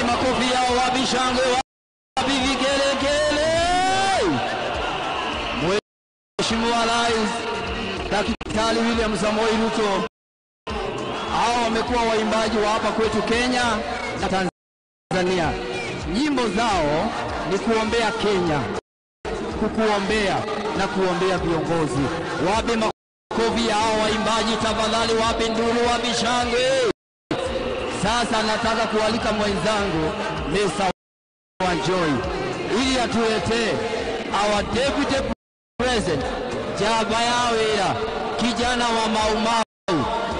makofi yao, wapi shangwe, wapi vigelegele. Mheshimiwa Rais Daktari William Samoei Ruto, hao wamekuwa waimbaji wa hapa kwetu Kenya na Tanzania. Nyimbo zao ni kuombea Kenya, kukuombea na kuombea viongozi. Wapi makofi hao waimbaji tafadhali, wapi nduru, wapi shangwe. Sasa nataka kualika mwenzangu Mr. Wanjoy ili atuletee our deputy president Jabayawera, kijana wa Maumau,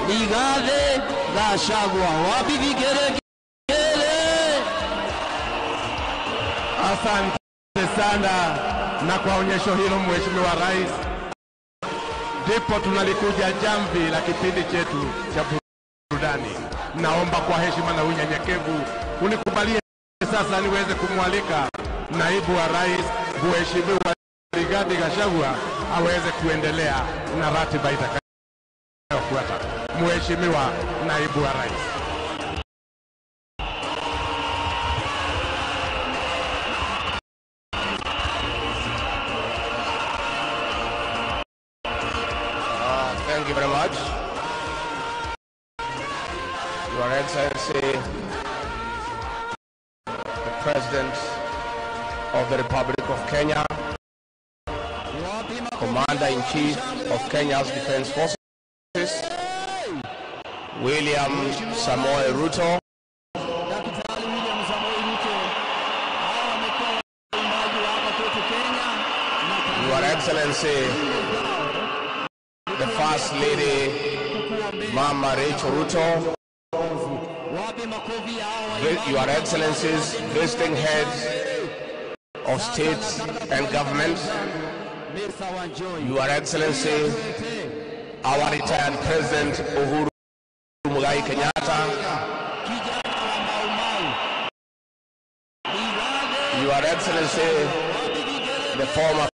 Rigathi Gachagua. Wapi vigelegele. Asante sana, na kwa onyesho hilo Mheshimiwa Rais, ndipo tunalikuja jamvi la kipindi chetu cha burudani. Naomba kwa heshima na unyenyekevu unikubalie sasa niweze kumwalika naibu wa rais Mheshimiwa Rigathi Gachagua aweze kuendelea na ratiba itakayofuata. Mheshimiwa naibu wa rais. Thank you very much. Your Excellency, the President of the Republic of Kenya, Commander-in-Chief of Kenya's Defense Forces, William Samoei Ruto, Your Excellency, the First Lady, Mama Rachel Ruto, Your Excellencies, visiting heads of states and government, Your Excellency, our retired President Uhuru Muigai Kenyatta, Your Excellency, the former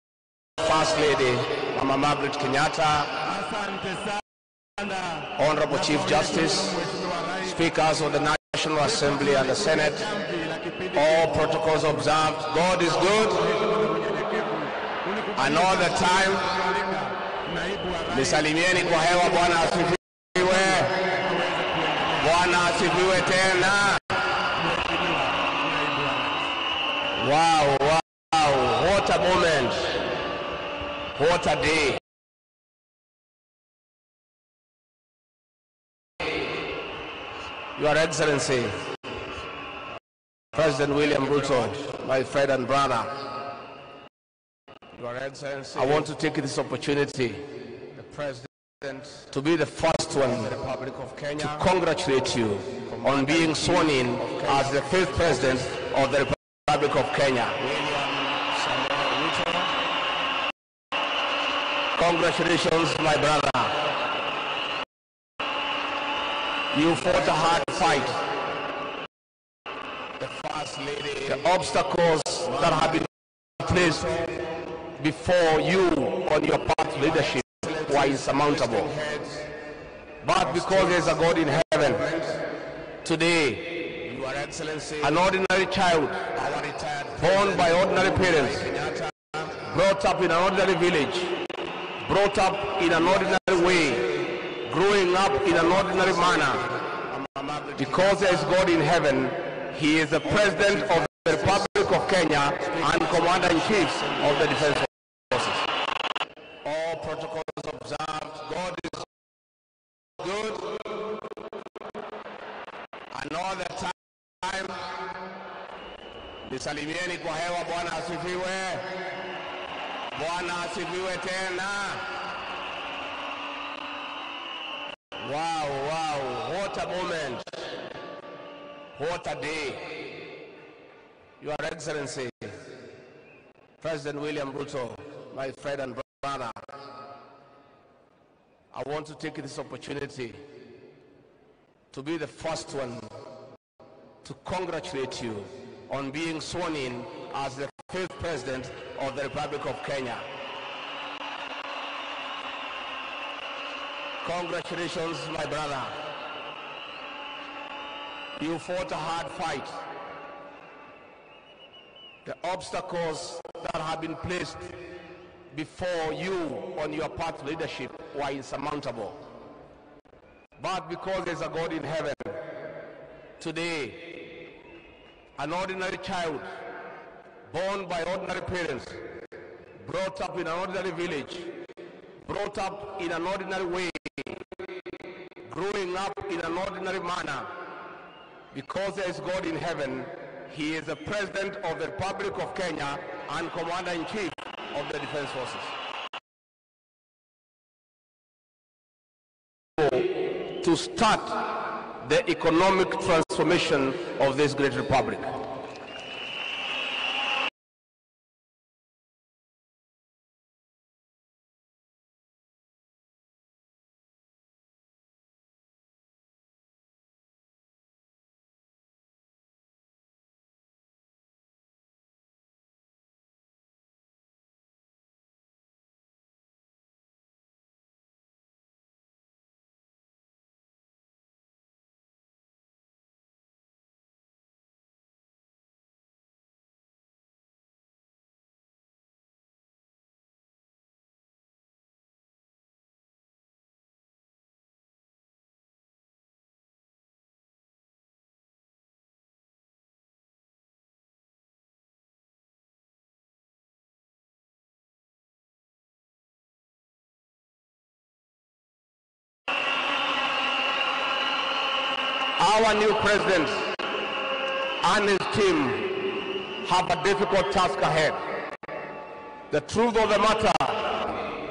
First Lady, Mama Margaret Kenyatta, Honorable Chief Justice, Speakers of the National Assembly and the Senate, all protocols observed. God is good, and all the time. Nisalimieni kwa hewa. Bwana asifiwe. Bwana asifiwe tena. Wow, wow, what a moment, what a day. Your Excellency, President William Ruto, my friend and brother, Your Excellency, I want to take this opportunity, the President, to be the first one in the Republic of Kenya to congratulate you on being sworn in as the 5th President of the Republic of Kenya. Congratulations, my brother. You fought a hard fight. The First Lady, the obstacles that have been placed before you on your path to leadership were insurmountable. But because there's a God in heaven, today, Your Excellency, an ordinary child, born by ordinary parents, brought up in an ordinary village, brought up in an ordinary way, growing up in an ordinary manner, because there is God in heaven, he is the President of the Republic of Kenya and Commander-in-Chief of the Defense Forces. All protocols observed. God is good, and all the time. Nisalimieni kwa hewa. Bwana asifiwe. Bwana asifiwe tena. Wow, wow, what a moment, what a day. Your Excellency, President William Ruto, my friend and brother, I want to take this opportunity to be the first one to congratulate you on being sworn in as the 5th President of the Republic of Kenya. Congratulations, my brother. You fought a hard fight. The obstacles that have been placed before you on your path to leadership were insurmountable. But because there's a God in heaven, today, an ordinary child, born by ordinary parents, brought up in an ordinary village, brought up in an ordinary way, growing up in an ordinary manner, because there is God in heaven, he is the President of the Republic of Kenya and Commander-in-Chief of the Defense Forces. To start the economic transformation of this great republic. Our new president and his team have a difficult task ahead. The truth of the matter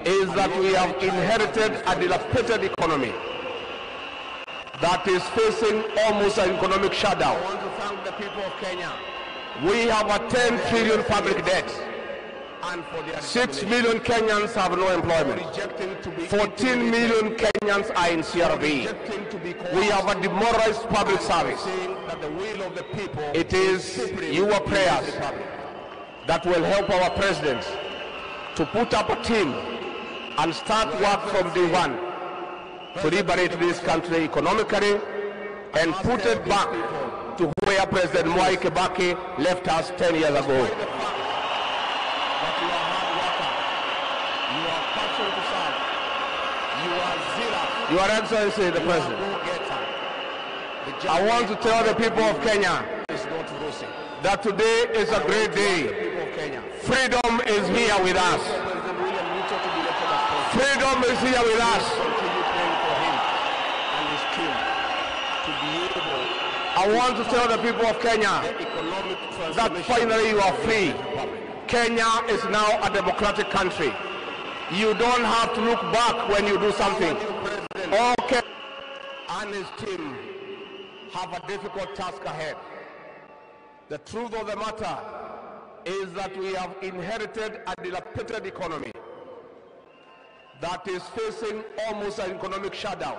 is that we have inherited a dilapidated economy that is facing almost an economic shutdown. I want to thank the people of Kenya. We have a 10 trillion public debt. 6 million Kenyans have no employment. 14 million Kenyans are in CRB. We have a demoralized public service. It is your prayers that will help our president to put up a team and start work from day one to liberate this country economically and put it back to where President Mwai Kibaki left us 10 years ago. Your Excellency, the President, I want to tell the people of Kenya that today is a great day. Freedom is here with us. Freedom is here with us. I want to tell the people of Kenya that finally you are free. Kenya is now a democratic country. You don't have to look back when you do something. Okay. And his team have a difficult task ahead. The truth of the matter is that we have inherited a dilapidated economy that is facing almost an economic shutdown.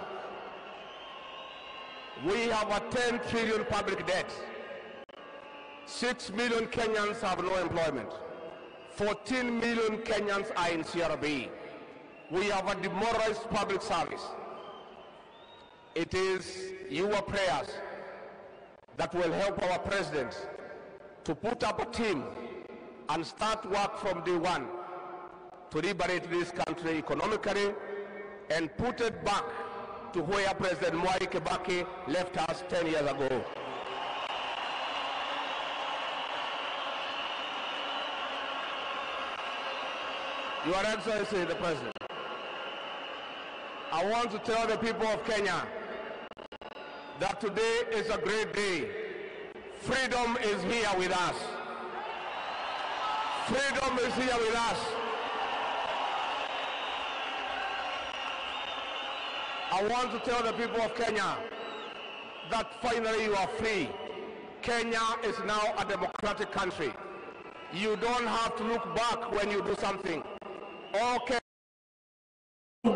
We have a 10 trillion public debt. 6 million Kenyans have no employment. 14 million Kenyans are in CRB. We have a demoralized public service. It is your prayers that will help our president to put up a team and start work from day one to liberate this country economically and put it back to where President Mwai Kibaki left us 10 years ago. Your Excellency, the President, I want to tell the people of Kenya that today is a great day. Freedom is here with us. Freedom is here with us. I want to tell the people of Kenya that finally you are free. Kenya is now a democratic country. You don't have to look back when you do something. Okay.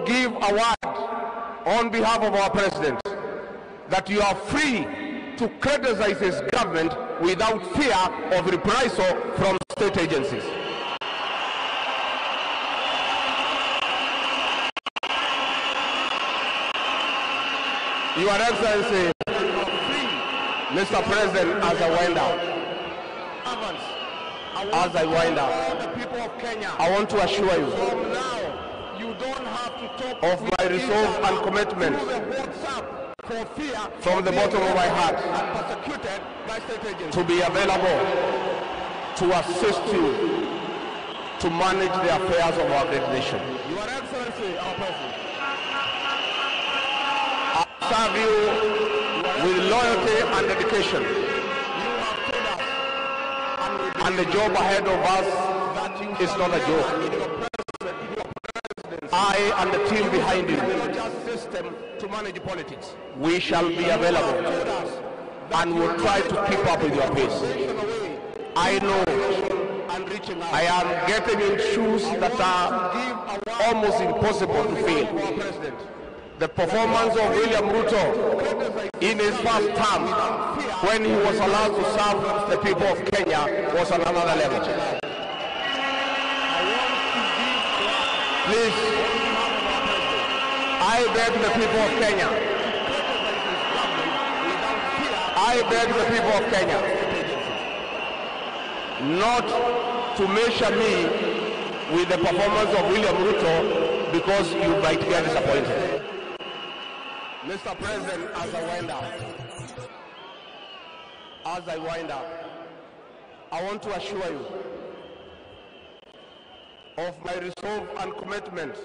Give a word on behalf of our president that you are free to criticize his government without fear of reprisal from state agencies. Your Excellency, Mr. President, as I wind down, as I wind up, I want to assure you of my resolve and commitment from the bottom of my heart to be available to assist you to manage the affairs of our great nation. Your Excellency, our President. I serve you with loyalty and dedication. And the job ahead of us is not a joke. I and the team behind you, To manage politics. we shall be available and will try to keep up with your pace. I know I am getting in shoes that are almost impossible to fill. The performance of William Ruto in his first term, when he was allowed to serve the people of Kenya, was on another level. Please, I beg the people of Kenya, I beg the people of Kenya not to measure me with the performance of William Ruto, because you might get disappointed. Mr. President, as I wind up, I want to assure you of my resolve and commitment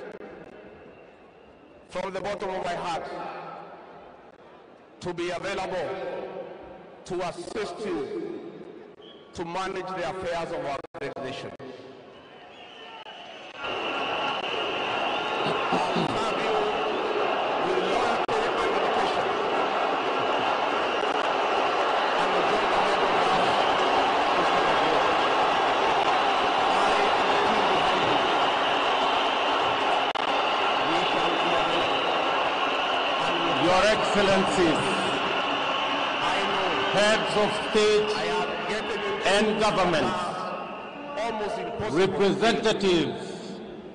from the bottom of my heart to be available to assist you to manage the affairs of our great nation. Your Excellencies, heads of state and government, representatives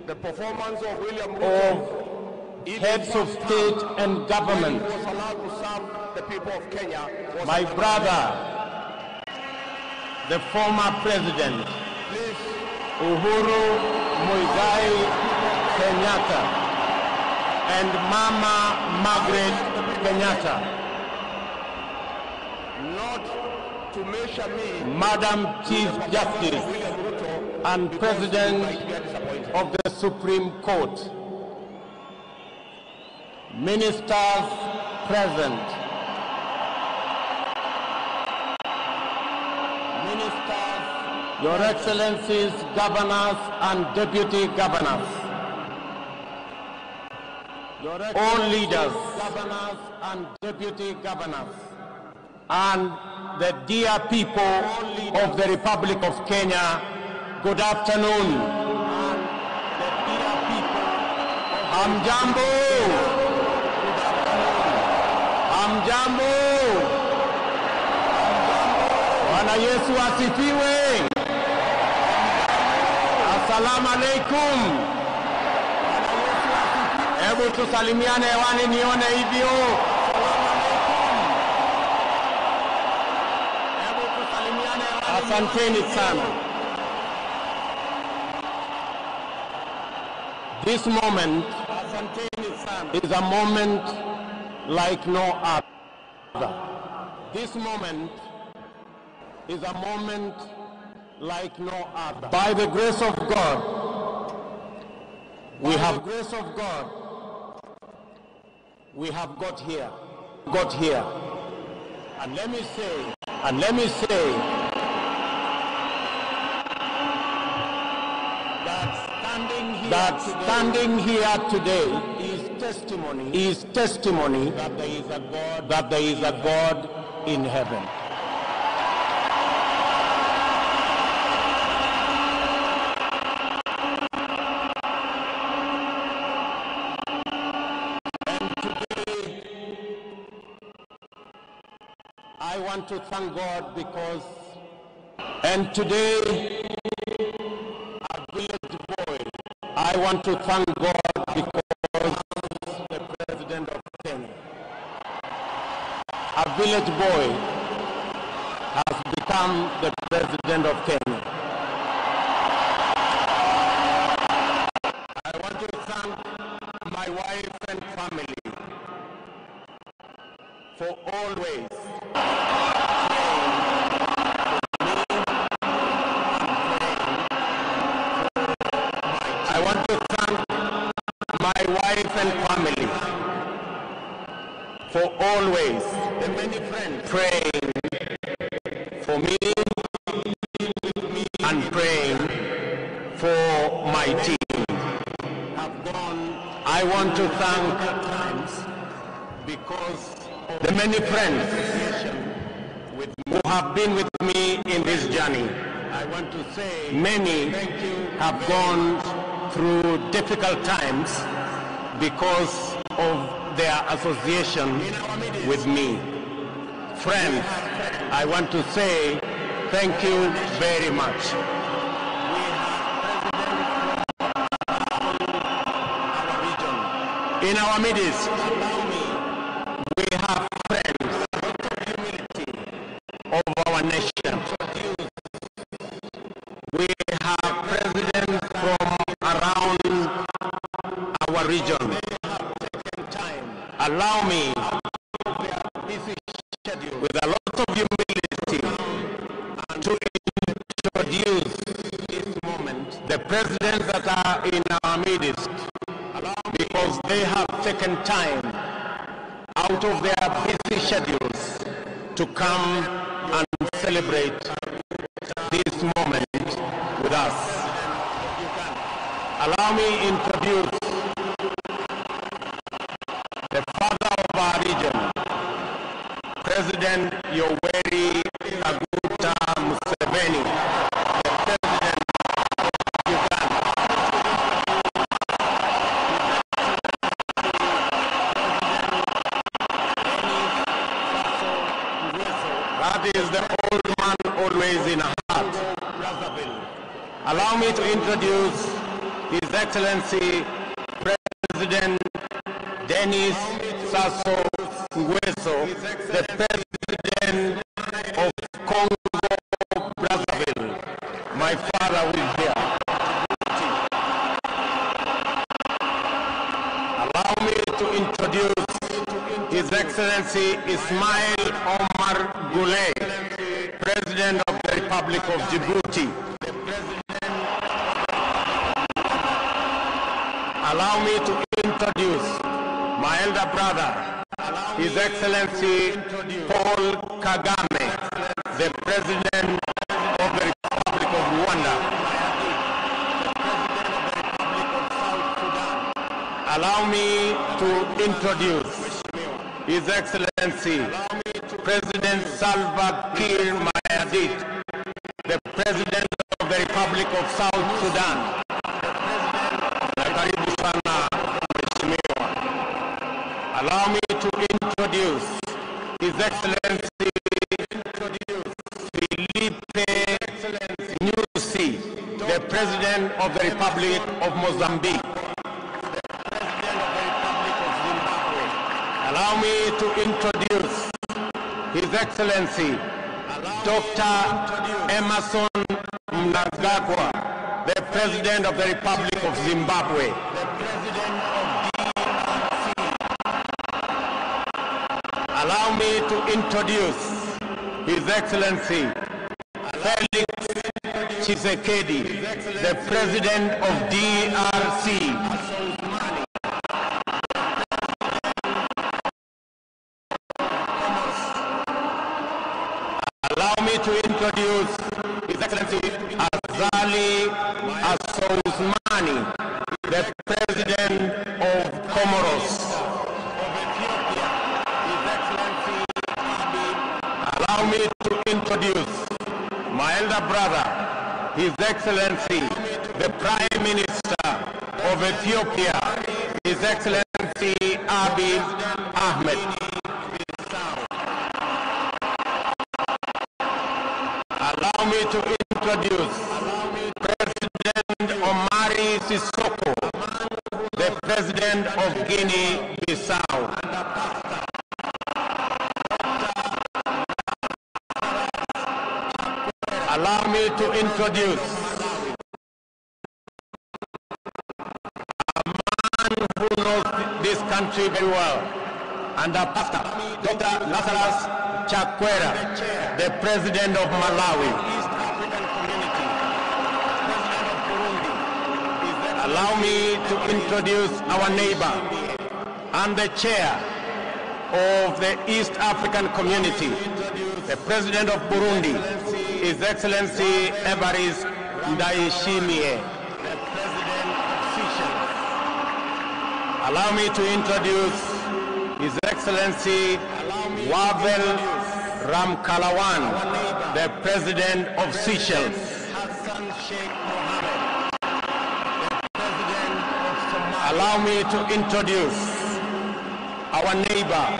The performance of William of Ruto, heads of state and government, was allowed to serve the people of Kenya, was my brother, the former president, Uhuru Muigai Kenyatta, and Mama Margaret Kenyatta, not to measure me, Madam Chief Justice William Ruto, and President might get disappointed. of the Supreme Court, ministers present, ministers, Your Excellencies, governors and deputy governors, all leaders, governors and deputy governors, and the dear people of the Republic of Kenya, good afternoon. Hamjambo. Hamjambo. Bwana Yesu asifiwe. Assalamu alaikum. Hebu tusalimiane hewani nione hivyo. Hebu tusalimiane hewani. Asanteni sana. This moment is a moment like no other. This moment is a moment like no other. By the grace of God, we have got here. And let me say that standing here today is testimony that there is a God in heaven. And today, I want to thank God because, and today, I want to thank God because the President of Kenya, a village boy, has become the President of Kenya. wife and family for always praying for me and praying for my team. I want to thank because the many friends who have been with me in this journey. I want to say many have gone through difficult times because of their association with me. Friends, I want to say thank you very much. In our midst, we have friends of our nation. We have presidents from around our region. Allow me, with a lot of humility, to introduce the presidents that are in our midst, because they have taken time out of their busy schedules to come and celebrate this moment with us. Allow me to introduce the father of our region, President Yoweri Kaguta Museveni, the President of Uganda. That is the old man always in a heart. Allow me to introduce His Excellency President Denis Sassou Nguesso, the President of Congo-Brazzaville. My father will be here. Allow me to introduce His Excellency Ismail Omar Guelleh, President of the Republic of Djibouti. Allow me to introduce my elder brother, His Excellency Paul Kagame, the President of the Republic of Rwanda. Allow me to introduce His Excellency President Salva Kiir Mayardit, the President of the Republic of South Sudan. Allow me to introduce His Excellency Filipe Nyusi, the President of the Republic of Mozambique. Allow me to introduce His Excellency Dr. Emerson Mnangagwa, the President of the Republic of Zimbabwe. Allow me to introduce His Excellency Felix Tshisekedi, the President of DRC. Allow me to introduce His Excellency Azali Assoumani, the President of Comoros. Allow me to introduce my elder brother, His Excellency, the Prime Minister of Ethiopia, His Excellency Abiy Ahmed. Allow me to introduce President Omari Sissoko, the President of Guinea-Bissau. Allow me to introduce a man who knows this country very well, and a pastor, Dr. Lazarus Chakwera, the President of Malawi. Allow me to introduce our neighbor and the chair of the East African Community, the President of Burundi, His Excellency Evariste Ndayishimiye. Allow me to introduce His Excellency Wavel Ramkalawan, the President of Seychelles. Allow me to introduce our neighbor,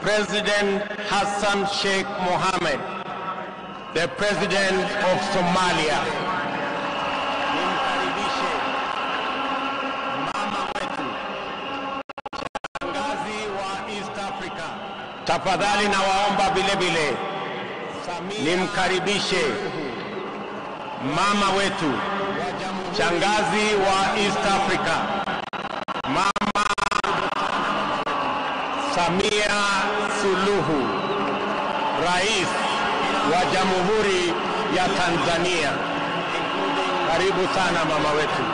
President Hassan Sheikh Mohammed, the President of Somalia. Tafadhali na waomba vile vile nimkaribishe mama wetu, shangazi wa East Africa, Mama Samia Suluhu, Rais wa Jamhuri ya Tanzania. Karibu sana mama wetu.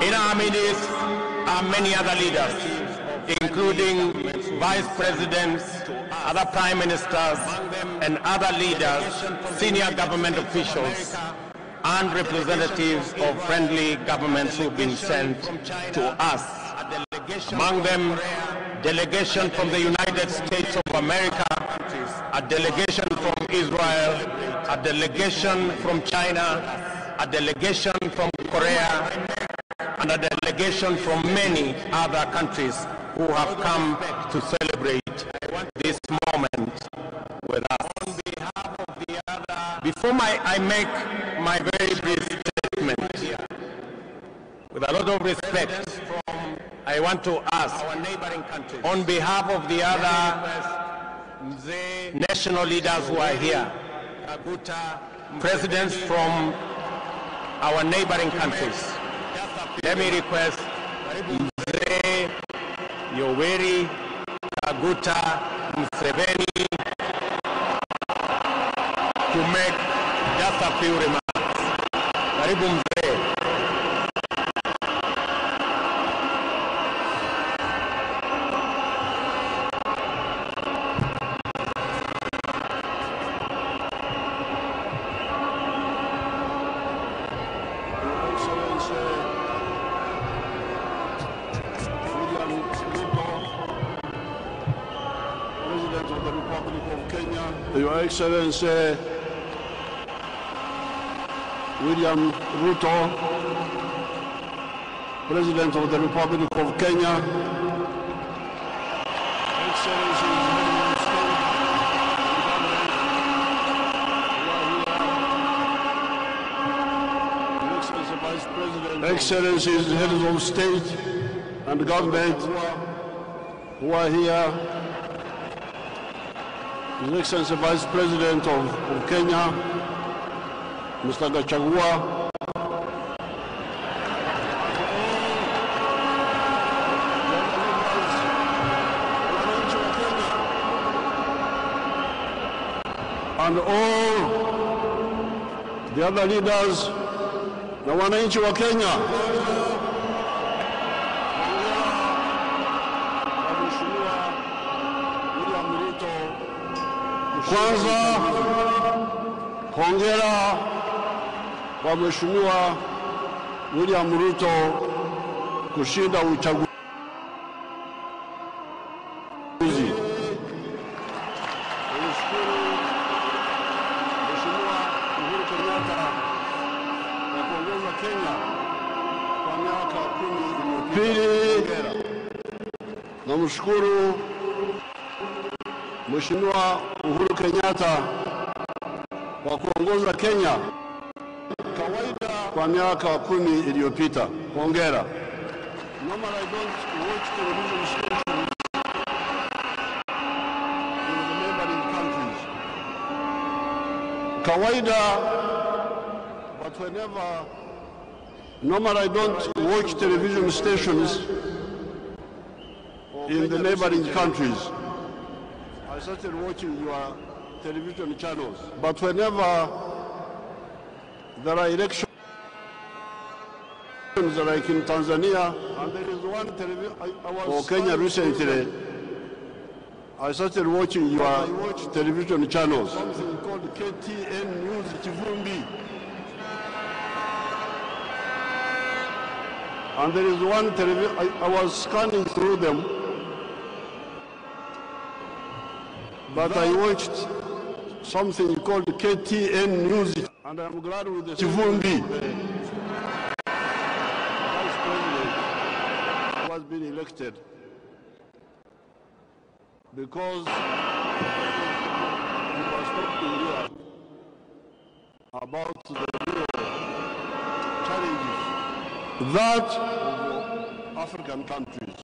In our midst are many other leaders, including vice presidents, other prime ministers, and other leaders, senior government officials, and representatives of friendly governments who've been sent to us. Among them, delegation from the United States of America, a delegation from Israel, a delegation from China, a delegation from Korea, and a delegation from many other countries who have come to celebrate this moment with us. Before I make my very brief statement, with a lot of respect, I want to ask, on behalf of the other national leaders who are here, presidents from our neighboring countries, let me request Mzee Yoweri Kaguta Museveni to make just a few remarks. Karibu Mzee. Your Excellency William Ruto, President of the Republic of Kenya, Excellencies, heads of state and government who are here, His Excellency Vice President of Kenya, Mr. Gachagua, and all the other leaders, na wananchi wa Kenya. Kwanza, hongera kwa Mheshimiwa William Ruto kushinda uchaguzi. Pili, namshukuru Mheshimiwa Uhuru Kenyatta kwa kuongoza Kenya kwa miaka 10 iliyopita. Hongera. Normally I don't watch television stations in the neighboring countries. Kawaida, but whenever, normally I don't watch television stations in the neighboring countries. I started watching your television channels. But whenever There are elections like in Tanzania, and there is one for Kenya recently. I started watching your television channels. Something called KTN News Chivumbi. And there is one television, I was scanning through them, but I watched something called KTN News, and I'm glad with the Chivumbi. Vice President was being elected because he was talking here about the real challenges that of African countries.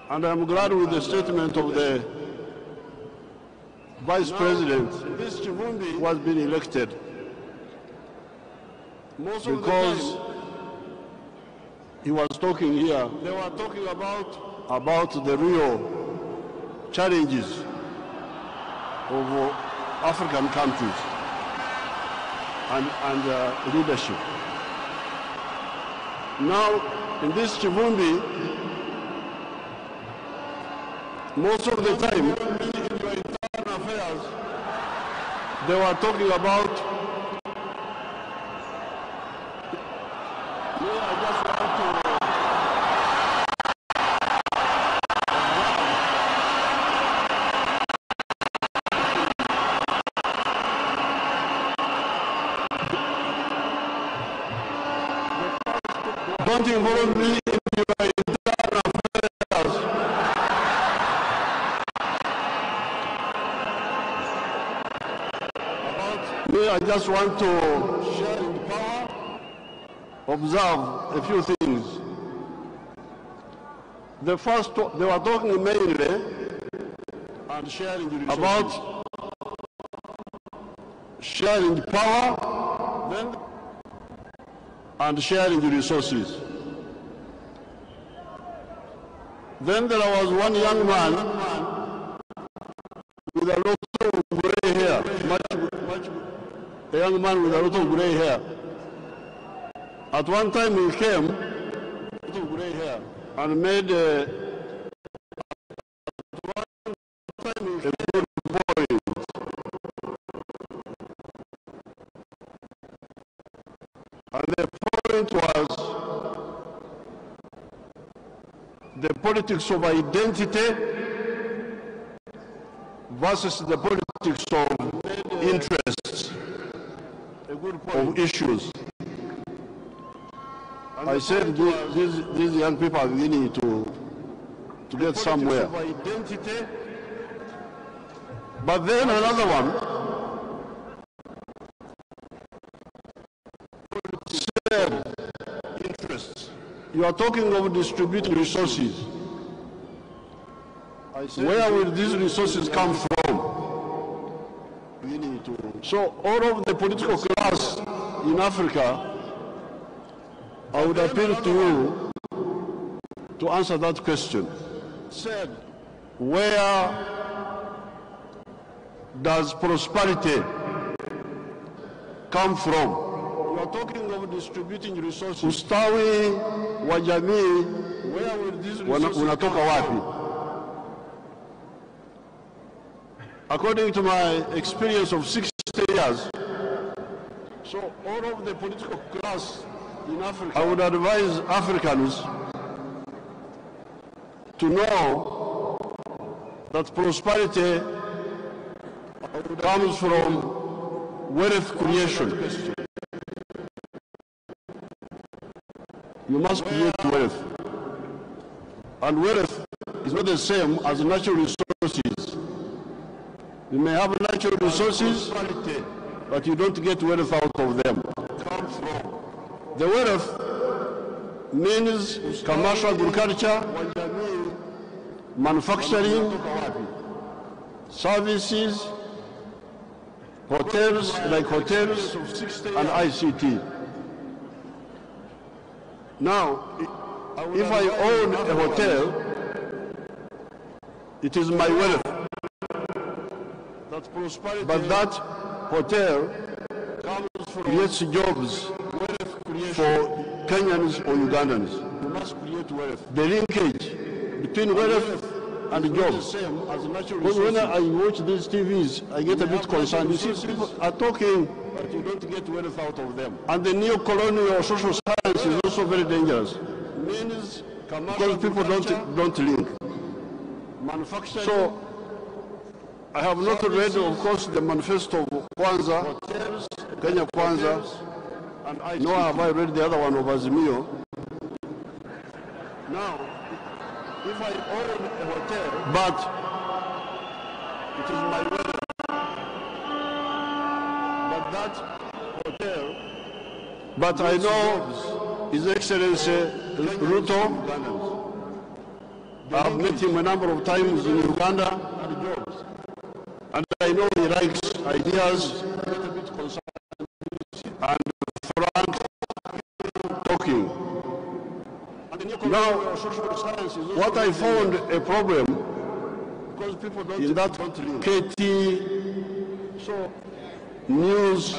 And I'm glad with the statement of the Vice President this Chivumbi was being elected because he was talking here. They were talking about the real challenges of African countries and leadership. Now, in this Chivumbi, most of the time, in your internal affairs, they were talking about. Don't involve me in your internal affairs. Me, I just want to share in power, observe a few things. The first, they were talking mainly and sharing the resources. About sharing power, then and sharing the resources. Then there was one young man with a lot of gray hair, a young man with a lot of gray hair. At one time he came with gray hair and made a good point. And the point was the politics of identity versus the politics of interests, of issues. I said these young people are beginning to get somewhere. But then another one said, interests. You are talking of distributing resources. I said, where will these resources come from? So all of the political class in Africa, I would appeal to you to answer that question. Said, where does prosperity come from? We are talking of distributing resources. Ustawi wa jamii, where will these resources unatoka wapi? According to my experience of 60 years, so all of the political class in Africa, I would advise Africans to know that prosperity comes from wealth creation. You must create wealth. And wealth is not the same as natural resources. You may have natural resources, but you don't get wealth out of them. The wealth means commercial agriculture, manufacturing, services, hotels, like hotels, and ICT. Now, if I own a hotel, it is my wealth. But that hotel comes creates jobs for Kenyans or Ugandans. You must create wealth. The linkage between wealth and jobs. Because when I watch these TVs, I get a bit concerned. You see, people are talking, but you don't get wealth out of them. And the neo-colonial social science is also very dangerous. Because people don't link. So, I have not read, of course, the manifesto of Kwanza, Kenya Kwanza, nor have I read the other one of Azimio. Now, if I own a hotel, but it is my wealth, but that hotel, but I know His Excellency Ruto, I have met him a number of times in Uganda, and I know he likes ideas and frank talking. Now, what I found a problem in that KT News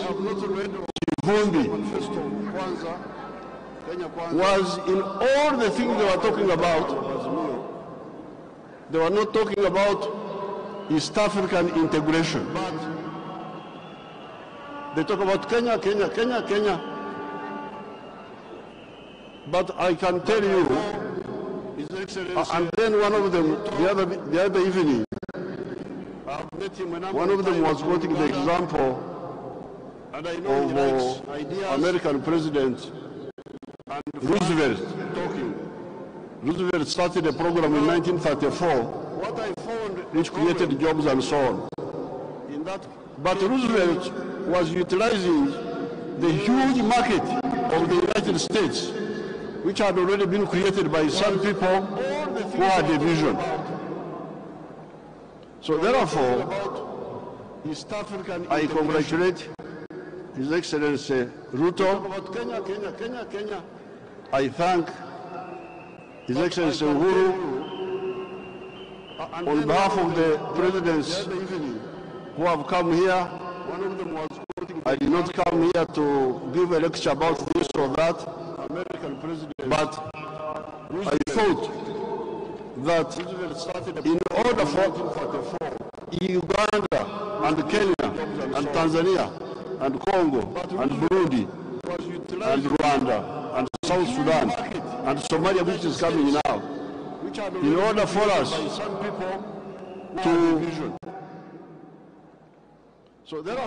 Kivumbi was in all the things they were talking about, they were not talking about East African integration. They talk about Kenya, Kenya, Kenya, Kenya. But I can tell you, and then one of them, the other evening, one of them was quoting the example of American President Roosevelt. Roosevelt started a program in 1934, which created jobs and so on. But Roosevelt was utilizing the huge market of the United States, which had already been created by some people who had a vision. So therefore, I congratulate His Excellency Ruto. I thank His Excellency Uhuru on behalf of the presidents who have come here. I did not come here to give a lecture about this or that, but I thought that in order for Uganda and Kenya and Tanzania and Congo and Burundi and Rwanda and South Sudan and Somalia, which is coming now, in order for us to,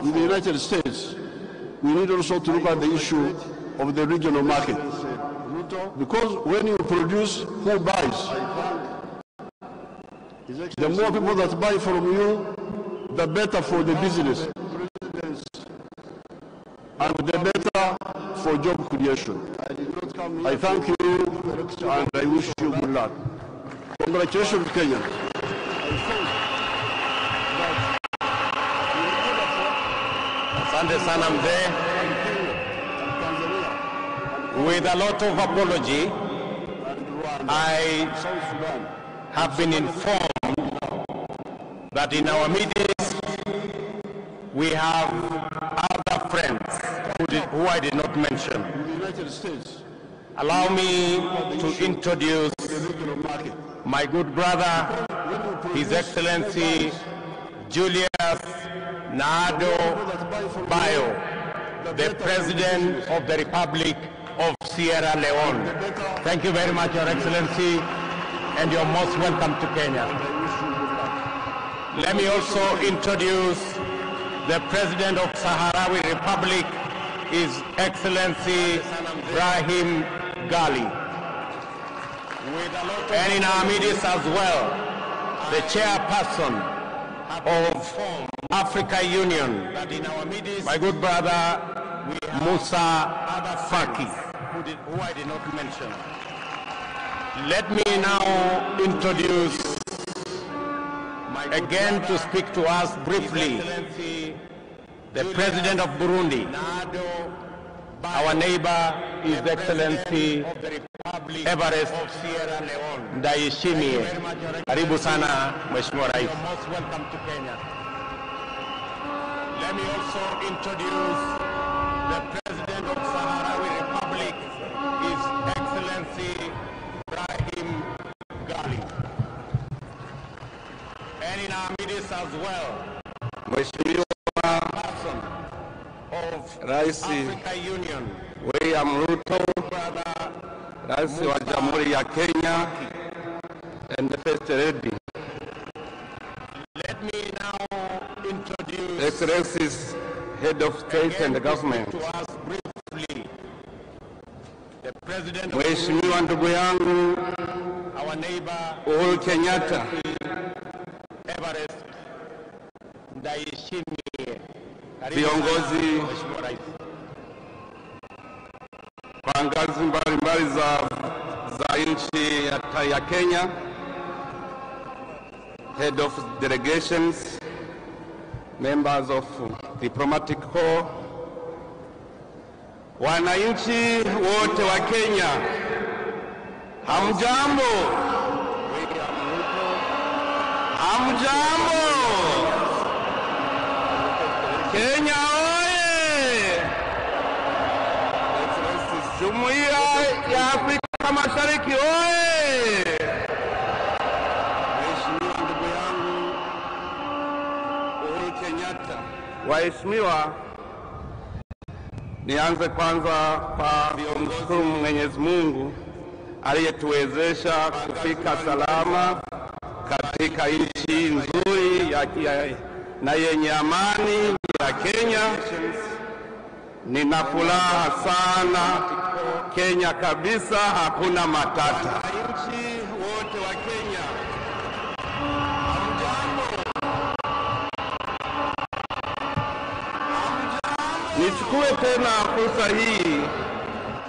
in the United States, we need also to look at the issue of the regional market. Because when you produce, who buys? The more people that buy from you, the better for the business, and the better for job creation. I thank you and I wish you good luck. Congratulations, Kenya. Asante sana mzee. With a lot of apology, I have been informed that in our meetings we have other friends who I did not mention. Allow me to introduce my good brother, His Excellency Julius Naado Bayo, the President of the Republic of Sierra Leone. Thank you very much, Your Excellency, and you're most welcome to Kenya. Let me also introduce the President of Sahrawi Republic, His Excellency Brahim Gali. And in our midst as well, the chairperson of Africa Union, my good brother Musa Faki, who I did not mention. Let me now introduce again to speak to us briefly the President of Burundi, our neighbor, His Excellency Everest Ndayishimiye. Karibu sana Mheshimiwa Rais. Let me also introduce the President of Sahrawi Republic, His Excellency Ibrahim Gali. And in our midst as well, Mheshimiwa of Rais Africa Union, William Ruto, Brother Rais wa Jamhuri ya Kenya, and the First Lady. Let me now introduce Excellencies, Head of State and the Government. to us briefly the President of Mheshimiwa ndugu yangu our neighbor Uhuru Kenyatta, Everest Ndayishimiye. viongozi Mheshimiwa Rais. kwa ngazi mbalimbali za nchi ya Kenya, Head of Delegations, members of Diplomatic Corps, wananchi wote wa Kenya, hamjambo? Hamjambo? Kenya oye! Jumuiya ya Afrika Mashariki oye! Mheshimiwa ndugu yangu Uhuru Kenyatta, waheshimiwa, nianze kwanza kwa kumshukuru Mwenyezi Mungu aliyetuwezesha kufika salama katika nchi nzuri na yenye amani ya Kenya. Nina furaha sana, Kenya kabisa, hakuna matata. Wananchi wote wa Kenya, nichukue tena fursa hii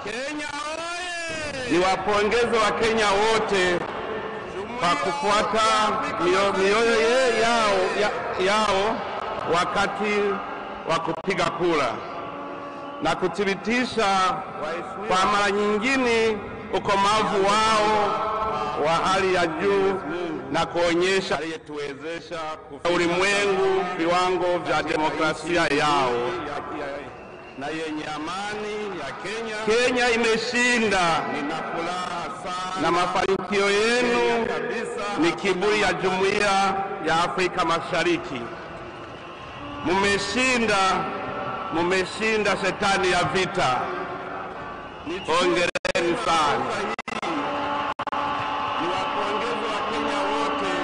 Kenya oye, niwapongeze wa Kenya wote kwa kufuata mioyo yao wakati wa kupiga kura na kuthibitisha kwa mara nyingine ukomavu wao wa hali ya juu na kuonyesha aliyetuwezesha ulimwengu viwango vya demokrasia yao na yenye amani ya Kenya. Kenya imeshinda na mafanikio yenu ni kiburi ya Jumuiya ya Afrika Mashariki. Mumeshinda shetani ya vita. Hongereni sana. Niwapongeze wa Kenya wote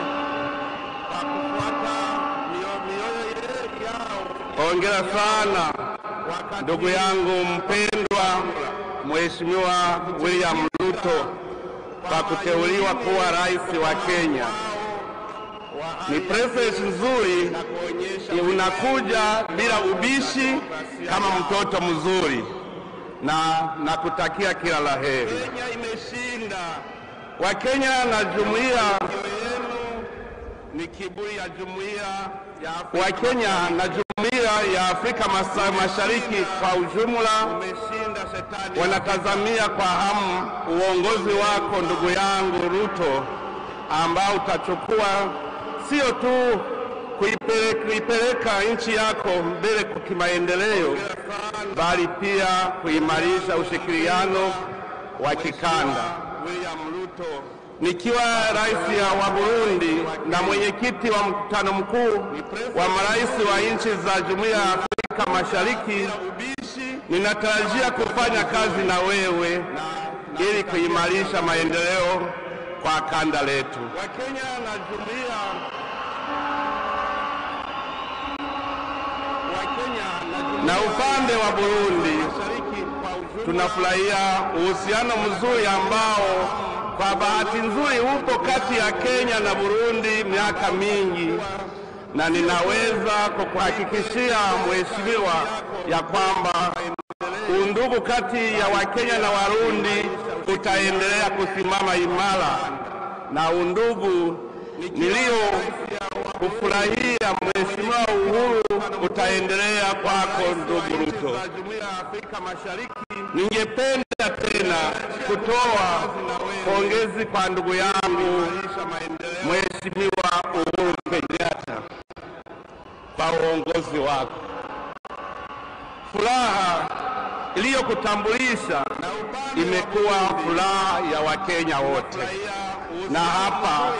kwa kufuata mioyo yao. Hongera sana ndugu yangu mpendwa Mheshimiwa William Ruto kwa kuteuliwa kuwa rais wa Kenya. Ni presence nzuri, unakuja bila ubishi kama mtoto mzuri, na kutakia kila laheri. Kenya imeshinda. Wa Kenya na jumuiya ni kiburi ya jumuiya ya wa Kenya na jumuiya ya Afrika Mashariki kwa ujumla wanatazamia kwa hamu uongozi wako ndugu yangu Ruto, ambao utachukua sio tu kuipeleka nchi yako mbele kwa kimaendeleo, bali pia kuimarisha ushirikiano wa kikanda. Nikiwa rais wa Burundi na mwenyekiti wa mkutano mkuu wa marais wa nchi za Jumuiya ya Afrika Mashariki, ninatarajia kufanya kazi na wewe ili kuimarisha maendeleo kwa kanda letu. Wakenya na jumuiya na upande wa Burundi tunafurahia uhusiano mzuri ambao kwa bahati nzuri upo kati ya Kenya na Burundi miaka mingi, na ninaweza kukuhakikishia mheshimiwa ya kwamba undugu kati ya Wakenya na Warundi utaendelea kusimama imara, na undugu nilio kufurahia mheshimiwa Uhuru utaendelea kwako ndugu Ruto. Ningependa tena kutoa pongezi kwa ndugu yangu mheshimiwa Uhuru Kenyatta kwa uongozi wako. Furaha iliyokutambulisha imekuwa furaha ya Wakenya wote, na hapa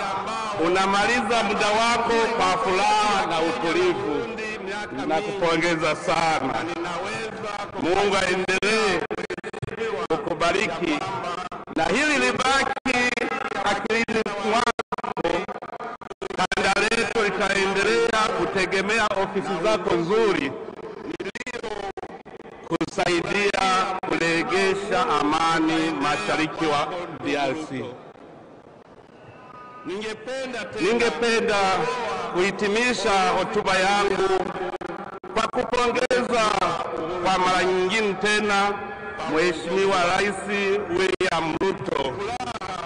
unamaliza muda wako kwa furaha na utulivu. Na kupongeza sana. Mungu aendelee kukubariki na hili libaki akilini mwako. Kanda letu litaendelea kutegemea ofisi zako nzuri kusaidia kurejesha amani mashariki wa DRC. Ningependa kuhitimisha hotuba yangu kwa kupongeza kwa mara nyingine tena Mheshimiwa Rais William Ruto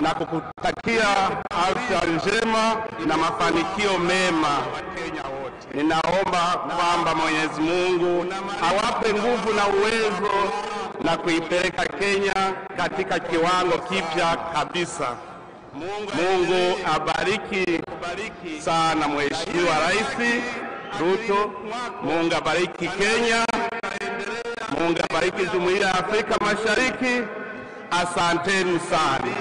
na kukutakia afya njema na mafanikio mema. Ninaomba kwamba Mwenyezi Mungu awape nguvu na uwezo na kuipeleka Kenya katika kiwango kipya kabisa. Mungu abariki sana Mheshimiwa Rais Ruto. Mungu abariki Kenya. Mungu abariki Jumuiya ya Afrika Mashariki. Asanteni sana.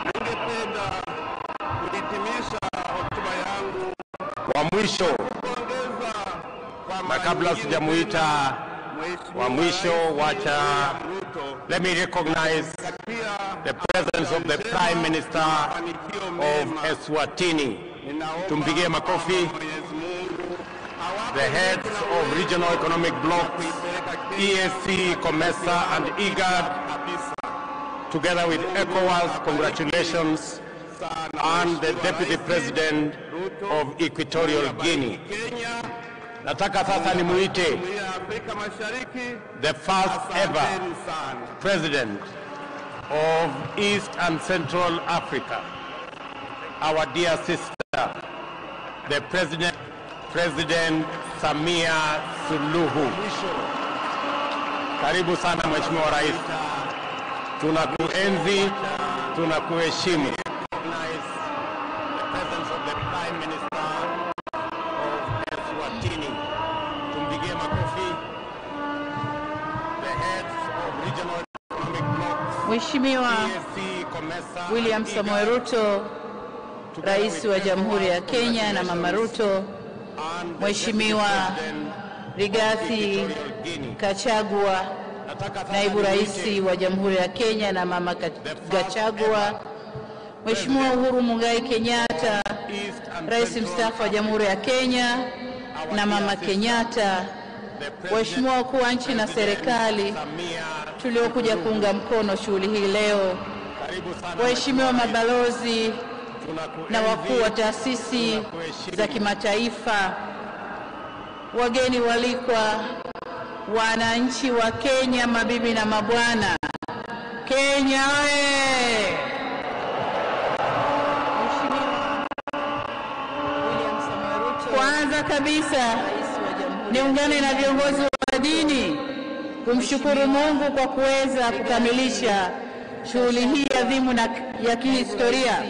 Ningependa kuhitimisha hotuba yangu wa mwisho, na kabla sijamuita wa mwisho, wacha let me recognize the presence of the Prime Minister of Eswatini. Tumpigie makofi. The heads of regional economic blocks, EAC, COMESA and IGAD, together with ECOWAS, congratulations, and the Deputy President of Equatorial Guinea. Nataka sasa nimuite the first ever President of East and Central Africa, our dear sister, the President Samia Suluhu. Karibu sana Mheshimiwa Rais. Tunakuenzi, tunakuheshimu. Mheshimiwa William Samoei Ruto, Rais wa Jamhuri ya Kenya na Mama Ruto, Mheshimiwa Rigathi Gachagua, Naibu Rais wa Jamhuri ya Kenya na Mama Gachagua, Mheshimiwa Uhuru Muigai Kenyatta, Rais mstaafu wa Jamhuri ya Kenya na Mama Kenyatta, Waheshimiwa wakuu wa nchi na serikali tuliokuja kuunga mkono shughuli hii leo, waheshimiwa mabalozi na wakuu wa taasisi za kimataifa, wageni walikwa, wananchi wa Kenya, mabibi na mabwana. Kenya oye! Kwanza kabisa niungane na viongozi wa dini kumshukuru Mungu kwa kuweza kukamilisha shughuli hii adhimu na ya kihistoria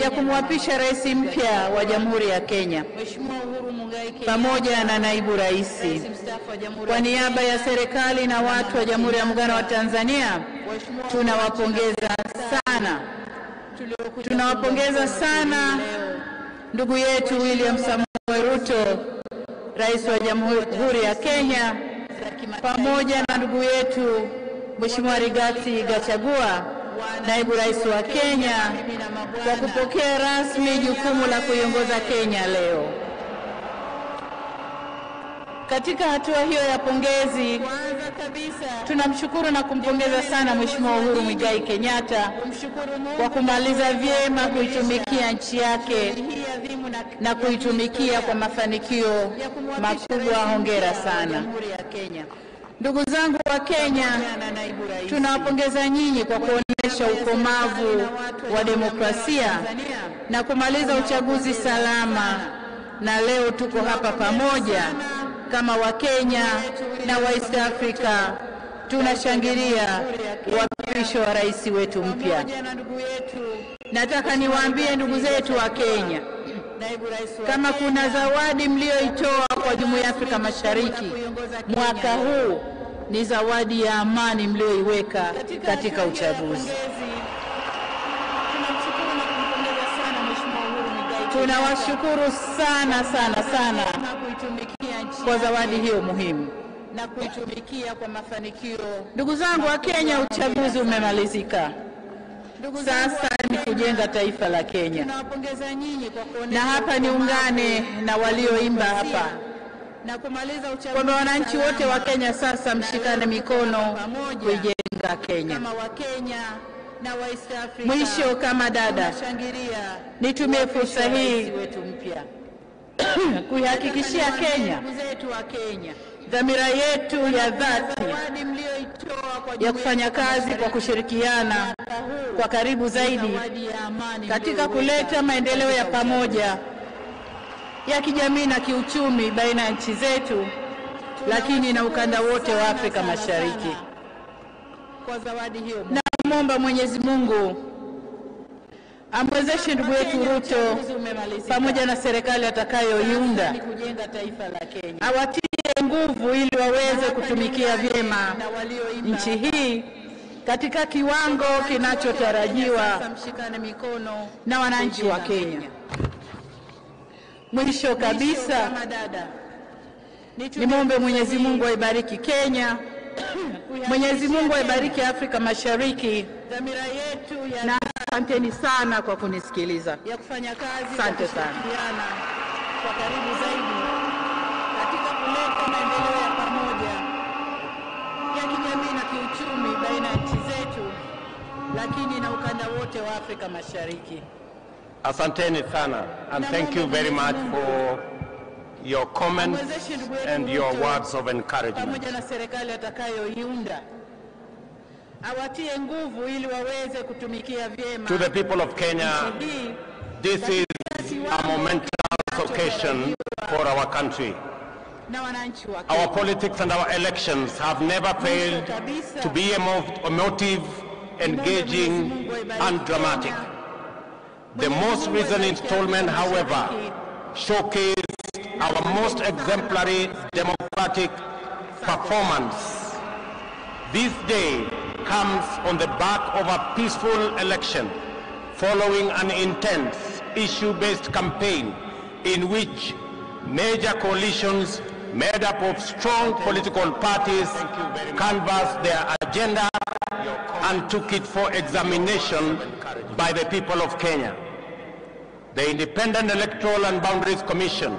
ya kumwapisha rais mpya wa Jamhuri ya Kenya pamoja na naibu rais. Kwa niaba ya serikali na watu wa Jamhuri ya Muungano wa Tanzania, tunawapongeza sana ndugu yetu William Samoei Ruto, Rais wa Jamhuri ya Kenya, pamoja na ndugu yetu Mheshimiwa Rigathi Gachagua, Naibu Rais wa Kenya, kwa kupokea rasmi jukumu la kuiongoza Kenya leo. Katika hatua hiyo ya pongezi, tunamshukuru na kumpongeza sana Mheshimiwa Uhuru Muigai Kenyatta kwa kumaliza vyema kuitumikia nchi yake na kuitumikia kwa mafanikio makubwa. Hongera sana. Ndugu zangu wa Kenya, tunawapongeza nyinyi kwa kuonyesha ukomavu wa demokrasia na kumaliza uchaguzi salama, na leo tuko hapa pamoja kama Wakenya na wa East Africa tunashangilia uapisho wa rais wetu mpya. Nataka niwaambie ndugu zetu wa Kenya, kama kuna zawadi mlioitoa kwa Jumuiya ya Afrika Mashariki mwaka huu ni zawadi ya amani mlioiweka katika uchaguzi. Tunawashukuru sana kwa zawadi hiyo muhimu na kuitumikia kwa mafanikio. Ndugu zangu wa Kenya, uchaguzi umemalizika. Sasa ni kujenga taifa la Kenya. Na hapa niungane na walioimba hapa kwamba wananchi wote wa Kenya sasa mshikane mikono kuijenga Kenya. Mwisho, kama dada, nitumie fursa hii kuihakikishia Kenya dhamira yetu ya dhati ya kufanya kazi kwa kushirikiana kwa karibu zaidi katika kuleta maendeleo ya pamoja ya kijamii na kiuchumi baina ya nchi zetu, lakini na ukanda wote wa Afrika Mashariki. Naomba Mwenyezi Mungu amwezeshe ndugu yetu Ruto pamoja na serikali atakayoiunda awatie nguvu ili waweze kutumikia vyema nchi hii katika kiwango kinachotarajiwa na wananchi wa Kenya. Mwisho kabisa, nimwombe Mwenyezi Mungu aibariki Kenya, Mwenyezi Mungu aibariki Afrika Mashariki, na asanteni sana kwa kunisikiliza. Asante sana. Kwa karibu zaidi katika kuleta maendeleo ya pamoja ya kijamii na kiuchumi baina ya nchi zetu, lakini na ukanda wote wa Afrika Mashariki. Asanteni sana, and thank you very much for your comments and your words of encouragement. Pamoja na serikali atakayoiunda awatie nguvu ili waweze kutumikia vyema. To the people of Kenya, this is a momentous occasion for our country. Our politics and our elections have never failed to be emotive, engaging, and dramatic. The most recent installment, however, showcased our most exemplary democratic performance. This day comes on the back of a peaceful election following an intense issue-based campaign in which major coalitions made up of strong political parties canvassed their agenda and took it for examination by the people of Kenya. The Independent Electoral and Boundaries Commission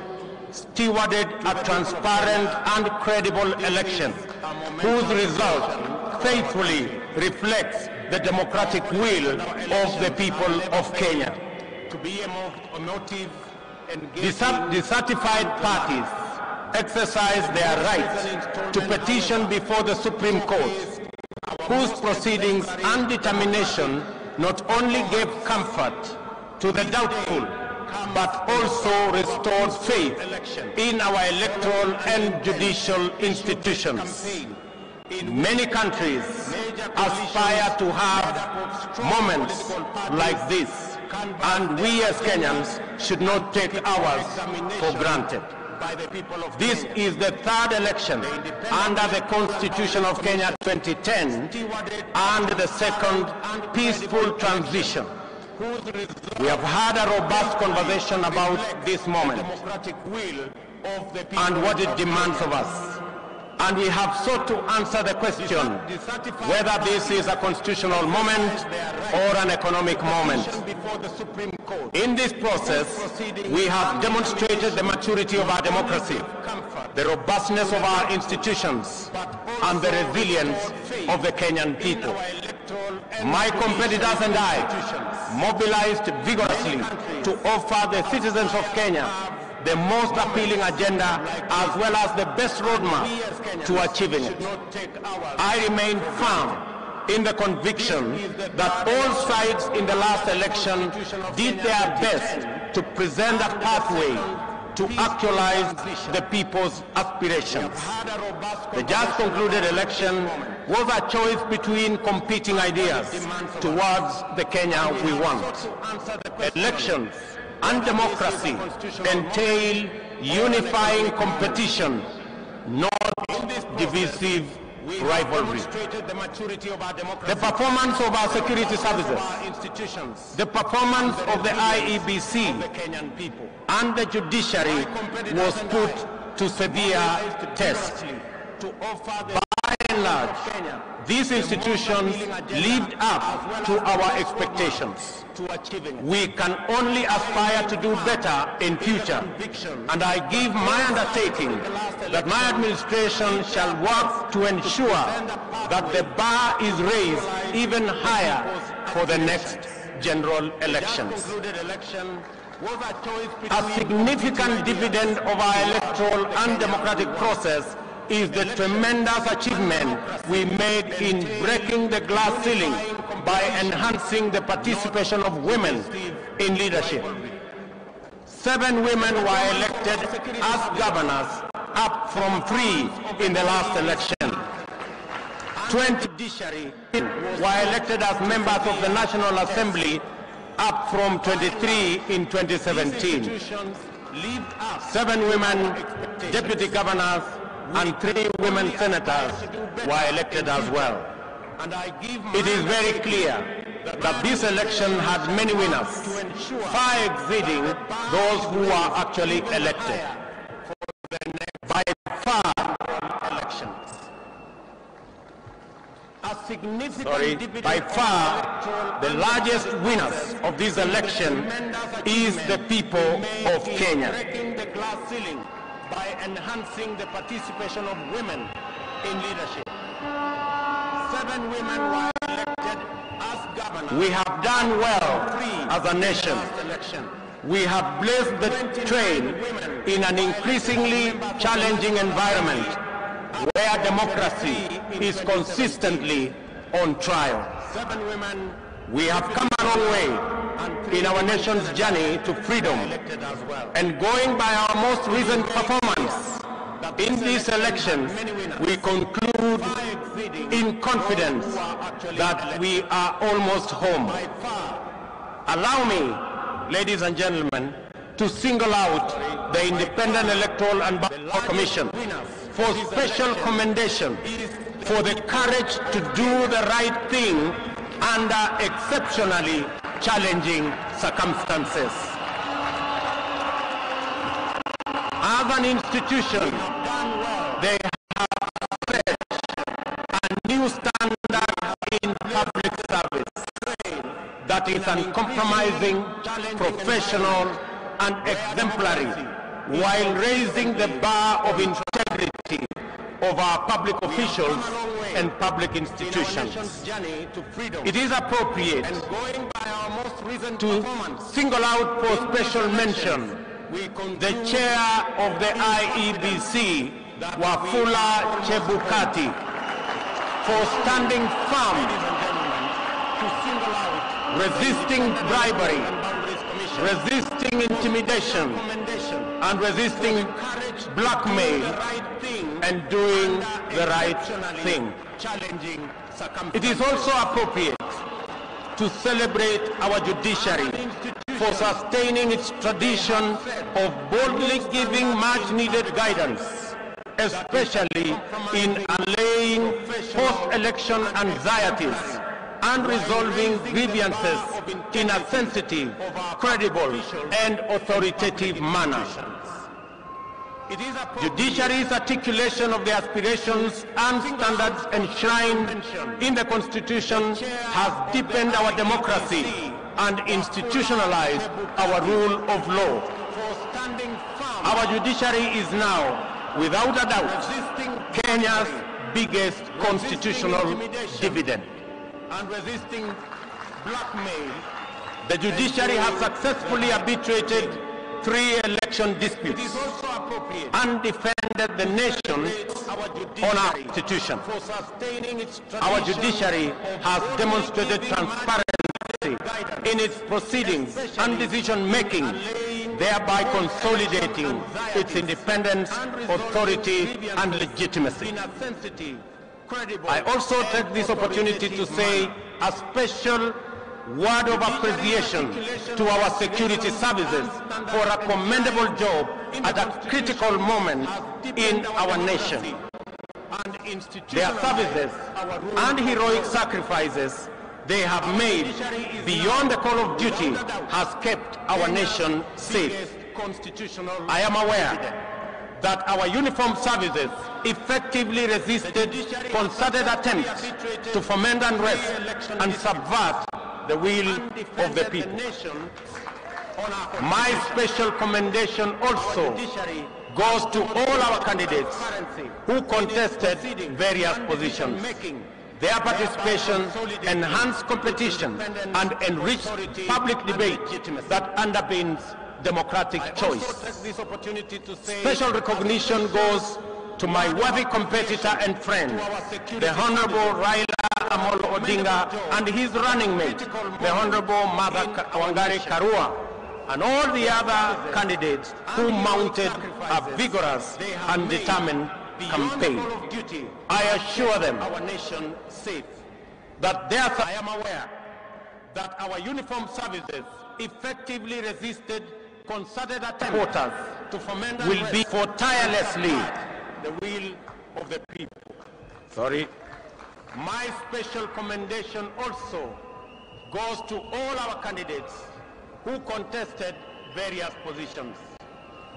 stewarded a transparent and credible election whose result faithfully reflects the democratic will of the people of Kenya. The certified parties exercise their right to petition before the Supreme Court, whose proceedings and determination not only gave comfort to the doubtful, but also restored faith in our electoral and judicial institutions. Many countries aspire to have moments like this, and we as Kenyans should not take ours for granted. This is the third election under the Constitution of Kenya 2010 and the second peaceful transition. We have had a robust conversation about this moment and what it demands of us. And we have sought to answer the question whether this is a constitutional moment or an economic moment. In this process, we have demonstrated the maturity of our democracy, the robustness of our institutions, and the resilience of the Kenyan people. My competitors and I mobilized vigorously to offer the citizens of Kenya the most appealing agenda as well as the best roadmap to achieving it. I remain firm in the conviction that all sides in the last election did their best to present a pathway to actualize the people's aspirations. The just concluded election was a choice between competing ideas towards the Kenya we want. Elections and democracy entail unifying competition, not divisive rivalry. The performance of our security services, the performance of the IEBC and the judiciary was put to severe test. By and large, these institutions lived up to our expectations. We can only aspire to do better in future, and I give my undertaking that my administration shall work to ensure that the bar is raised even higher for the next general elections. A significant dividend of our electoral and democratic process is the tremendous achievement we made in breaking the glass ceiling by enhancing the participation of women in leadership. 7 women were elected as governors, up from 3 in the last election. 20 were elected as members of the National Assembly, up from 23 in 2017. 7 women deputy governors and 3 women senators were elected as well. It is very clear that this election had many winners, far exceeding those who were actually elected. By far, by far, the largest winners of this election is the people of Kenya. By enhancing the participation of women in leadership. 7 women were elected as governors. We have done well as a nation. We have blazed the trail in an increasingly challenging environment where democracy is consistently on trial. 7 women. We have come a long way in our nation's journey to freedom, and going by our most recent performance in these elections, we conclude in confidence that we are almost home. Allow me, ladies and gentlemen, to single out the Independent Electoral and Ballot Commission for special commendation for the courage to do the right thing under exceptionally challenging circumstances. As an institution, they have set a new standard in public service that is uncompromising, professional, and exemplary, while raising the bar of integrity of our public officials and public institutions. It is appropriate to single out for special mention the chair of the IEBC, Wafula Chebukati, for standing firm, resisting bribery, resisting intimidation, and resisting blackmail, and doing the right thing. It is also appropriate to celebrate our judiciary for sustaining its tradition of boldly giving much-needed guidance, especially in allaying post-election anxieties and resolving grievances in a sensitive, credible, and authoritative manner. Judiciary's articulation of the aspirations and standards enshrined in the Constitution has deepened our democracy and institutionalized our rule of law. Our judiciary is now, without a doubt, Kenya's biggest constitutional dividend. And resisting blackmail, the judiciary has successfully arbitrated 3 election disputes and defended the nation on our constitution. Our judiciary has demonstrated transparency in its proceedings and decision-making, thereby consolidating its independence, authority, and legitimacy. I also take this opportunity to say a special word of appreciation to our security services for a commendable job at a critical moment in our nation. Their services and heroic sacrifices they have made beyond the call of duty has kept our nation safe. I am aware that our uniformed services effectively resisted concerted attempts to foment unrest and subvert the will of the people. My special commendation also goes to all our candidates who contested various positions. Their participation enhanced competition and enriched public debate that underpins democratic choice. Special recognition goes to my worthy competitor and friend, the Honorable Raila Amolo Odinga, and his running mate, the Honorable Mother Wangari Karua, and all the other candidates who mounted a vigorous and determined campaign. I assure them that I am aware that our uniformed services effectively resisted concerted attempts to foment will be for tirelessly the will of the people. My special commendation also goes to all our candidates who contested various positions.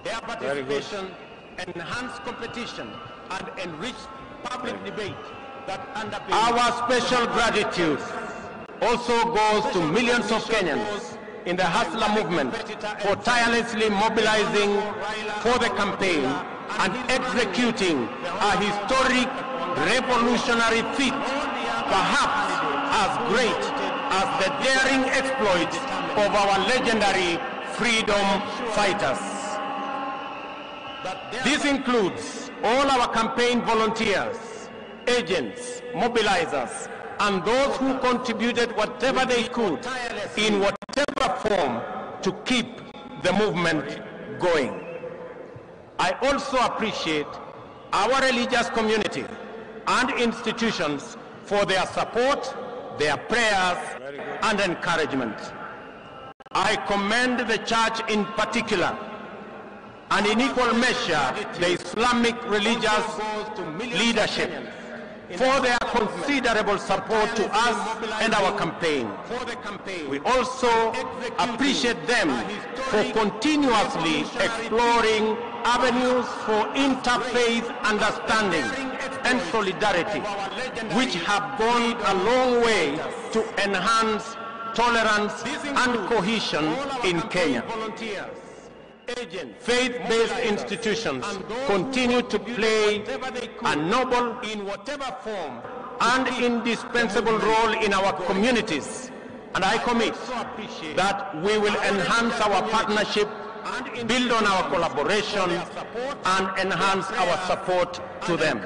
Their participation enhanced competition and enriched public debate that underpins. Our special gratitude also goes to millions of Kenyans in the Hafla movement for tirelessly mobilizing for the campaign and executing a historic revolutionary feat, perhaps as great as the daring exploits of our legendary freedom fighters. This includes all our campaign volunteers, agents, mobilizers, and those who contributed whatever they could in whatever form to keep the movement going. I also appreciate our religious community and institutions for their support, their prayers, and encouragement. I commend the church in particular, and in equal measure the Islamic religious leadership for their considerable support to us and our campaign. We also appreciate them for continuously exploring avenues for interfaith understanding and solidarity, which have gone a long way to enhance tolerance and cohesion in Kenya. Faith-based institutions continue to play a noble, in whatever form, and indispensable role in our communities. And I commit that we will enhance our partnership, build on our collaboration, and enhance our support to them.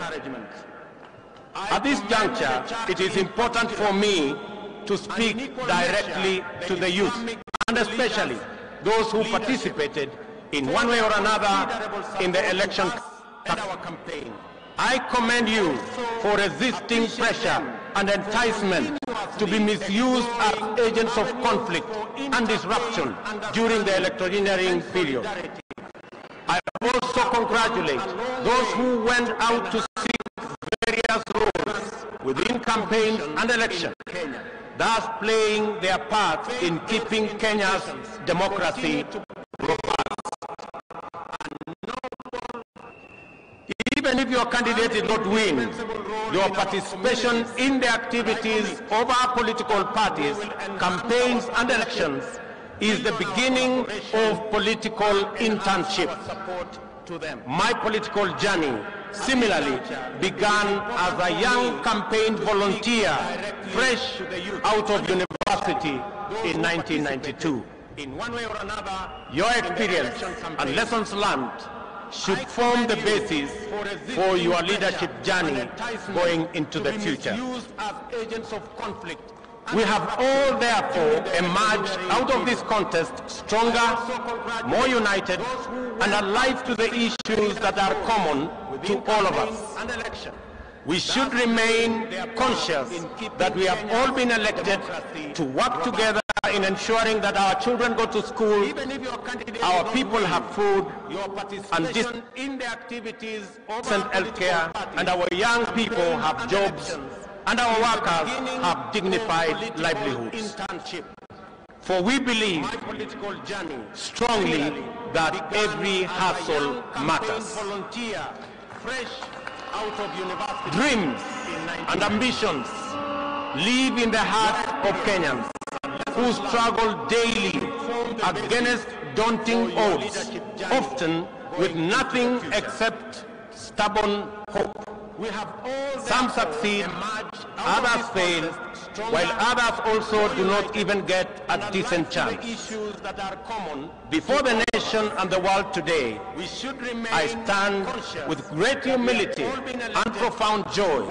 At this juncture, it is important for me to speak directly to the youth, and especially those who participated in one way or another in the election campaign. I commend you for resisting pressure and enticement to be misused as agents of conflict and disruption during the electioneering period. I also congratulate those who went out to seek various roles within campaigns and elections, thus playing their part in keeping Kenya's democracy robust. Even if your candidate did not win, your participation in the activities of our political parties, campaigns and elections is the beginning of political internship. My political journey similarly began as a young campaign volunteer fresh out of university in 1992. In one way or another, your experience and lessons learned should form the basis for your leadership journey going into the future. We have all therefore emerged out of this contest stronger, more united, and alive to the issues that are common to all of us. We should remain conscious that we have all been elected to work together in ensuring that our children go to school, our people have food, and decent in the activities of healthcare, and our young people have jobs, and our workers have dignified livelihoods. For we believe strongly that every hustle matters. Dreams and ambitions live in the hearts of Kenyans who struggle daily against daunting odds, often with nothing except stubborn hope. Some succeed, others fail, while others also do not even get a decent chance. Before the nation and the world today, I stand with great humility and profound joy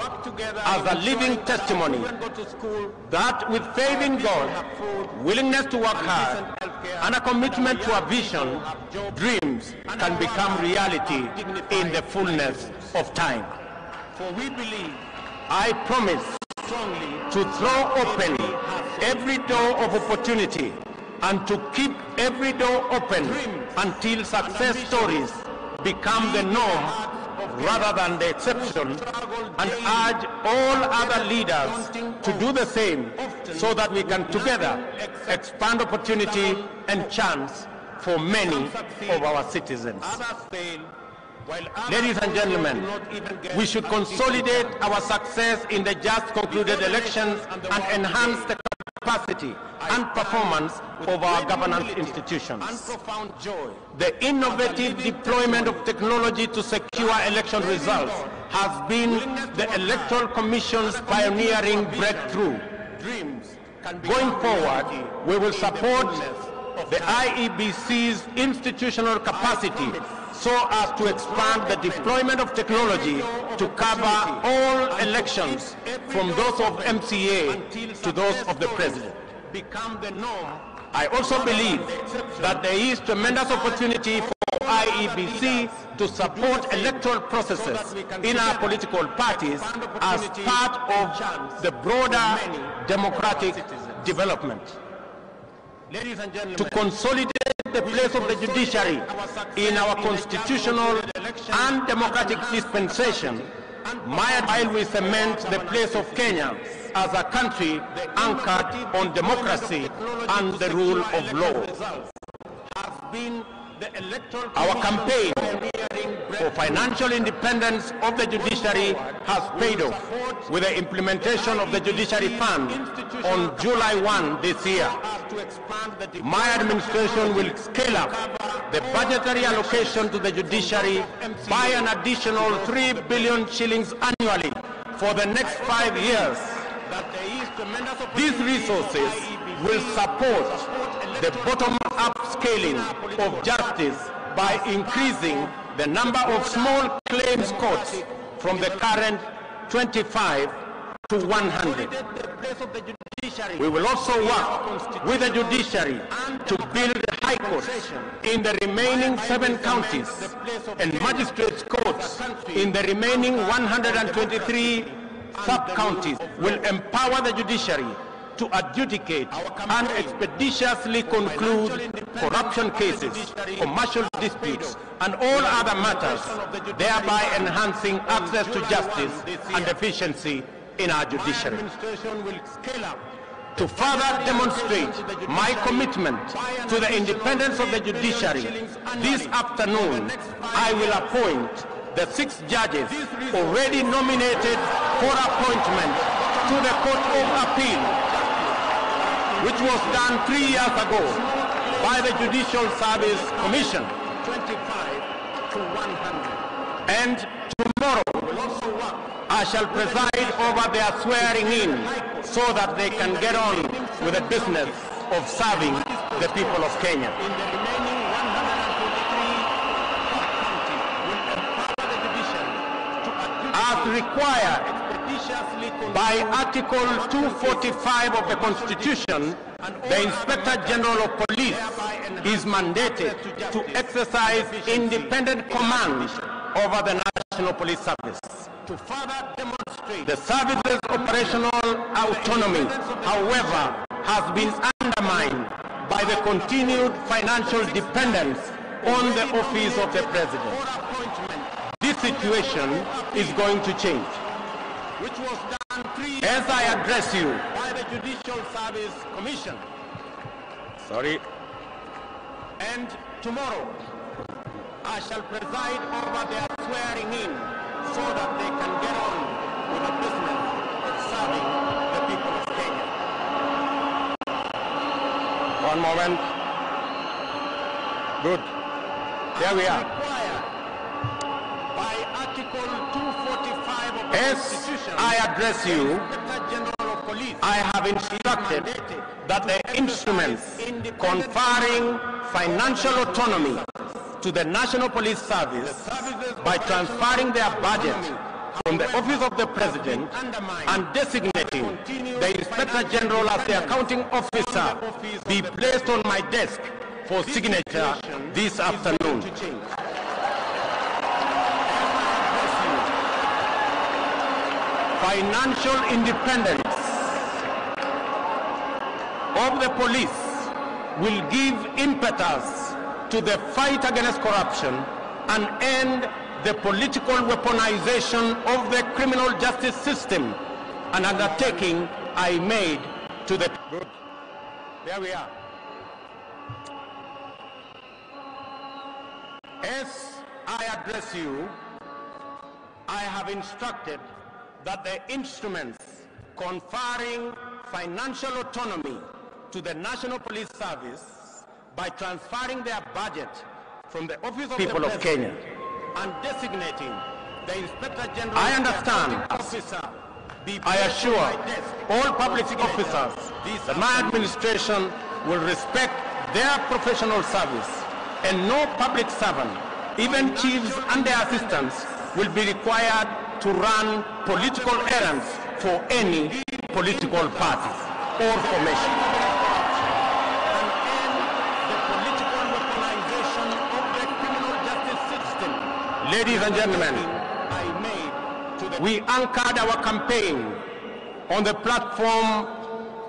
as a living testimony that with faith in God, willingness to work hard, and a commitment to a vision, dreams can become reality in the fullness of time. For we believe, I promise to throw open every door of opportunity and to keep every door open until success stories become the norm rather than the exception, and urge all other leaders to do the same so that we can together expand opportunity and chance for many of our citizens. Ladies and gentlemen, we should consolidate our success in the just concluded elections and enhance the capacity and performance of our governance institutions. The innovative deployment of technology to secure election results has been the Electoral Commission's pioneering breakthrough. Going forward, we will support the IEBC's institutional capacity so as to expand the deployment of technology to cover all elections, from those of MCA to those of the President. I also believe that there is tremendous opportunity for IEBC to support electoral processes in our political parties as part of the broader democratic development. To consolidate the place of the judiciary in our constitutional and democratic dispensation, while we cement the place of Kenya as a country anchored on democracy and the rule of law. Our campaign for financial independence of the judiciary has paid off with the implementation of the Judiciary Fund on July 1 this year. My administration will scale up the budgetary allocation to the judiciary by an additional 3 billion shillings annually for the next 5 years. These resources will support the bottom-up scaling of justice by increasing the number of small claims courts from the current 25 to 100. We will also work with the judiciary to build high courts in the remaining 7 counties and magistrates courts in the remaining 123 sub-counties. Will empower the judiciary to adjudicate and expeditiously conclude corruption cases, commercial disputes, and all other matters, thereby enhancing access to justice and efficiency in our judiciary. To further demonstrate my commitment to the independence of the judiciary, this afternoon I will appoint the 6 judges already nominated for appointment to the Court of Appeal, which was done 3 years ago by the Judicial Service Commission. 25 to 100. And tomorrow I shall preside over their swearing in so that they can get on with the business of serving the people of Kenya. As required by Article 245 of the Constitution, the Inspector General of Police is mandated to exercise independent command over the National Police Service. to further demonstrate the service's operational autonomy, however, has been undermined by the continued financial dependence on the office of the President. This situation is going to change. Which was done 3 years as I address you by the Judicial Service Commission. And tomorrow, I shall preside over their swearing in so that they can get on with the business of serving the people of Kenya. One moment. Good. There we are. By Article 245 of the Constitution, I address you, I have instructed that the instruments conferring financial autonomy to the National Police Service by transferring their budget from the office of the President and designating the Inspector General as the accounting officer be placed on my desk for signature this afternoon. Financial independence of the police will give impetus to the fight against corruption and end the political weaponization of the criminal justice system, an undertaking I made to the... Good. There we are. As I address you, I have instructed that the instruments conferring financial autonomy to the National Police Service by transferring their budget from the office of people of Kenya and designating the Inspector General. I understand. I assure all public officers that my administration will respect their professional service, and no public servant, even chiefs and their assistants, will be required to run political errands for any political party or formation. And end the political weaponization of the criminal justice system. Ladies and gentlemen, we anchored our campaign on the platform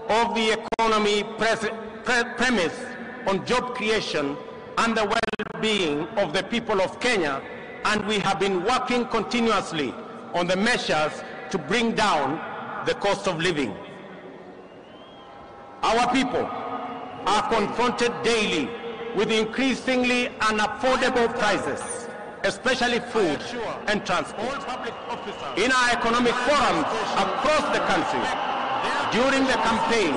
of the economy premise on job creation and the well-being of the people of Kenya, and we have been working continuously on the measures to bring down the cost of living. Our people are confronted daily with increasingly unaffordable prices, especially food and transport. In our economic forums across the country, during the campaign,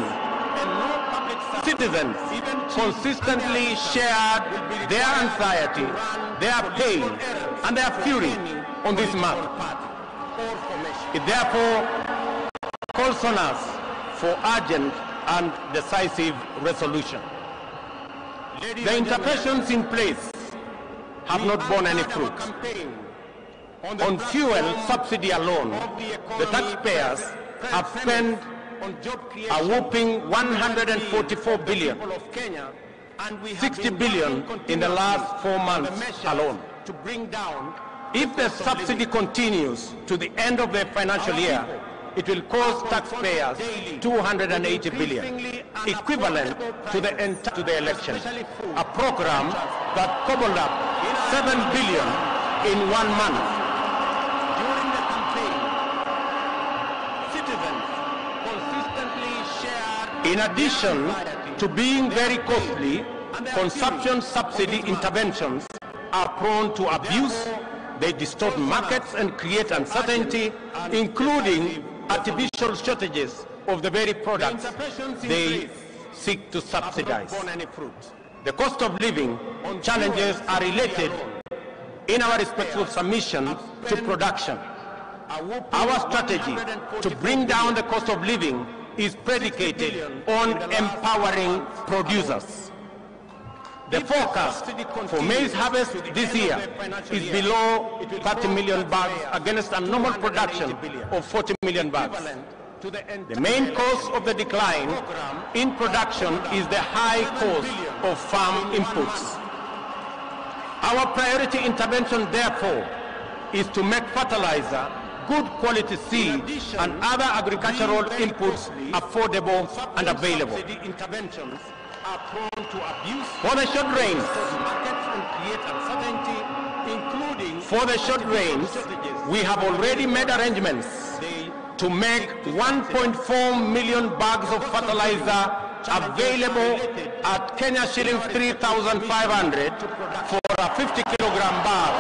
citizens consistently shared their anxiety, their pain, and their fury on this matter. It therefore calls on us for urgent and decisive resolution. The interventions in place have not borne any fruit. On fuel subsidy alone, the taxpayers have spent a whopping 144 billion, 60 billion in the last 4 months alone. If the subsidy continues to the end of the financial year, it will cost taxpayers 280 billion, equivalent to the election, a program that cobbled up 7 billion in 1 month. During the campaign, citizens consistently shared. In addition to being very costly, consumption subsidy interventions are prone to abuse. They distort markets and create uncertainty, including artificial shortages of the very products they seek to subsidize. The cost of living challenges are related in our respectful submission to production. Our strategy to bring down the cost of living is predicated on empowering producers. The forecast for maize harvest this year is below 30 million bags against a normal production of 40 million bags. The main cause of the decline in production is the high cost of farm inputs. Our priority intervention, therefore, is to make fertilizer good quality seed and other agricultural inputs affordable and available. Interventions are prone to abuse. For the short rains, for the short rains, we have already made arrangements to make 1.4 million bags of fertilizer available at Kenya shillings 3,500 for a 50 kilogram bag,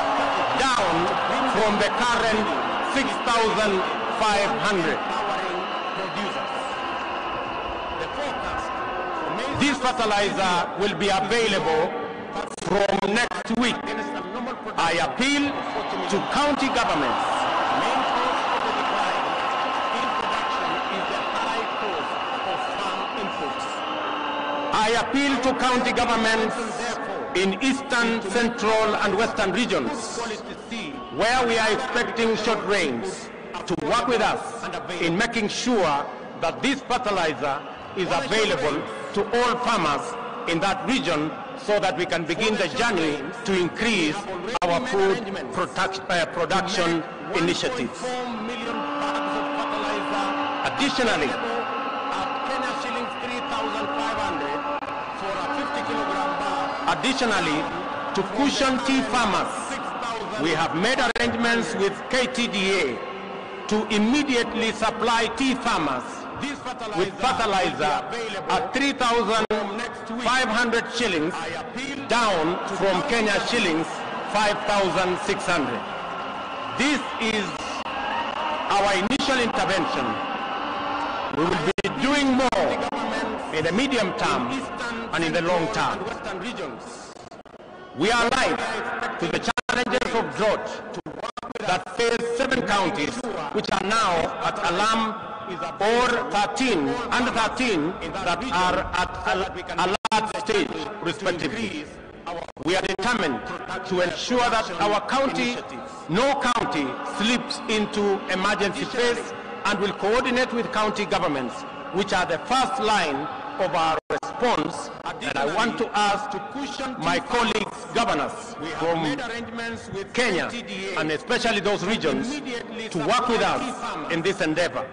down from the current 6,500. This fertilizer will be available from next week. I appeal to county governments. I appeal to county governments in eastern, central, and western regions where we are expecting short rains to work with us in making sure that this fertilizer is available to all farmers in that region so that we can begin the journey to increase our food production initiatives. Additionally, to cushion tea farmers, we have made arrangements with KTDA to immediately supply tea farmers with fertilizer at 3,500 shillings, down from Kenya shillings 5,600. This is our initial intervention. We will be doing more in the medium term and in the long term. We are alive to the challenges of drought that face 7 counties, which are now at alarm or 13 that are at alert stage respectively. We are determined to ensure that no county slips into emergency phase, and will coordinate with county governments, which are the first line of our response. And I want to ask my colleagues governors from Kenya, and especially those regions, to work with us in this endeavor.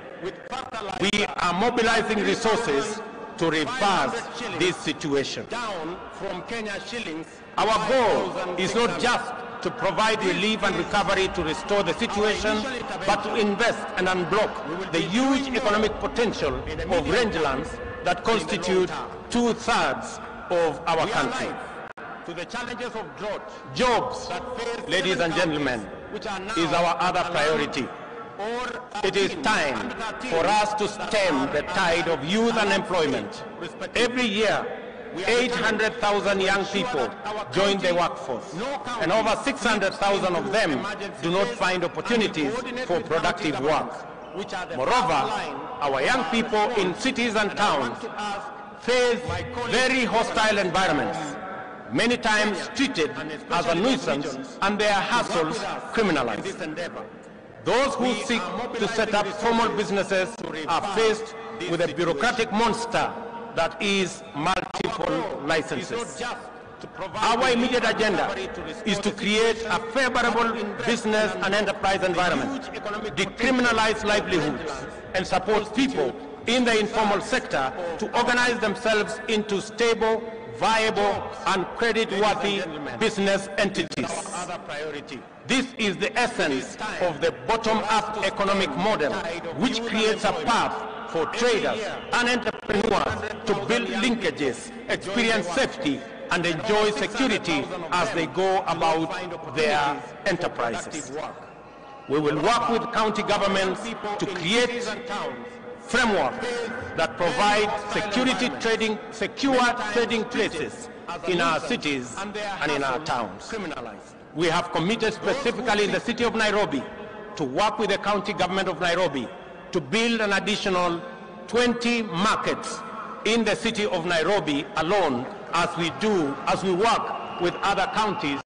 We are mobilizing resources to reverse this situation. Our goal is not just to provide relief and recovery to restore the situation, but to invest and unblock the huge economic potential of rangelands that constitute 2/3 of our country. To the challenges of drought, jobs, ladies and gentlemen, is our other priority. It is time for us to stem the tide of youth unemployment. Every year, 800,000 young people join the workforce, and over 600,000 of them do not find opportunities for productive work. Moreover, our young people in cities and towns face very hostile environments, many times treated as a nuisance and their hassles criminalized. Those who seek to set up formal businesses are faced with a bureaucratic monster that is multiple licenses. Our immediate agenda is to create a favorable business and enterprise environment, decriminalize livelihoods, and support people in the informal sector to organize themselves into stable, viable, and credit-worthy business entities. This is the essence of the bottom-up economic model, which creates a path for traders and entrepreneurs to build linkages, experience safety, and enjoy security as they go about their enterprises. We will work with county governments to create frameworks that provide secure trading places in our cities and in our towns. We have committed specifically in the city of Nairobi to work with the county government of Nairobi to build an additional 20 markets in the city of Nairobi alone, as we work with other counties.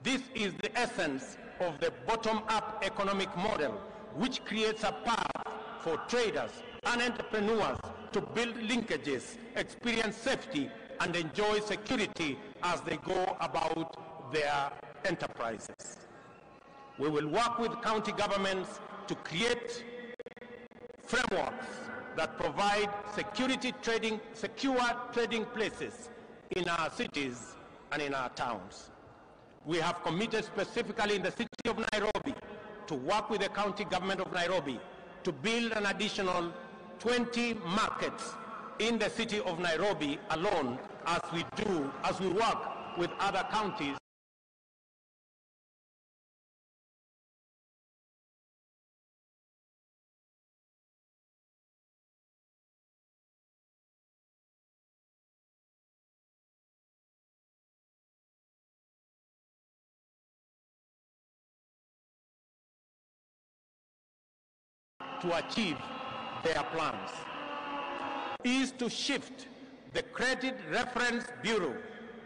This is the essence of the bottom-up economic model, which creates a path for traders and entrepreneurs to build linkages, experience safety, and enjoy security as they go about their enterprises. We will work with county governments to create frameworks that provide secure trading places in our cities and in our towns. We have committed specifically in the city of Nairobi to work with the county government of Nairobi to build an additional 20 markets in the city of Nairobi alone as we work with other counties to achieve their plans, is to shift the Credit Reference Bureau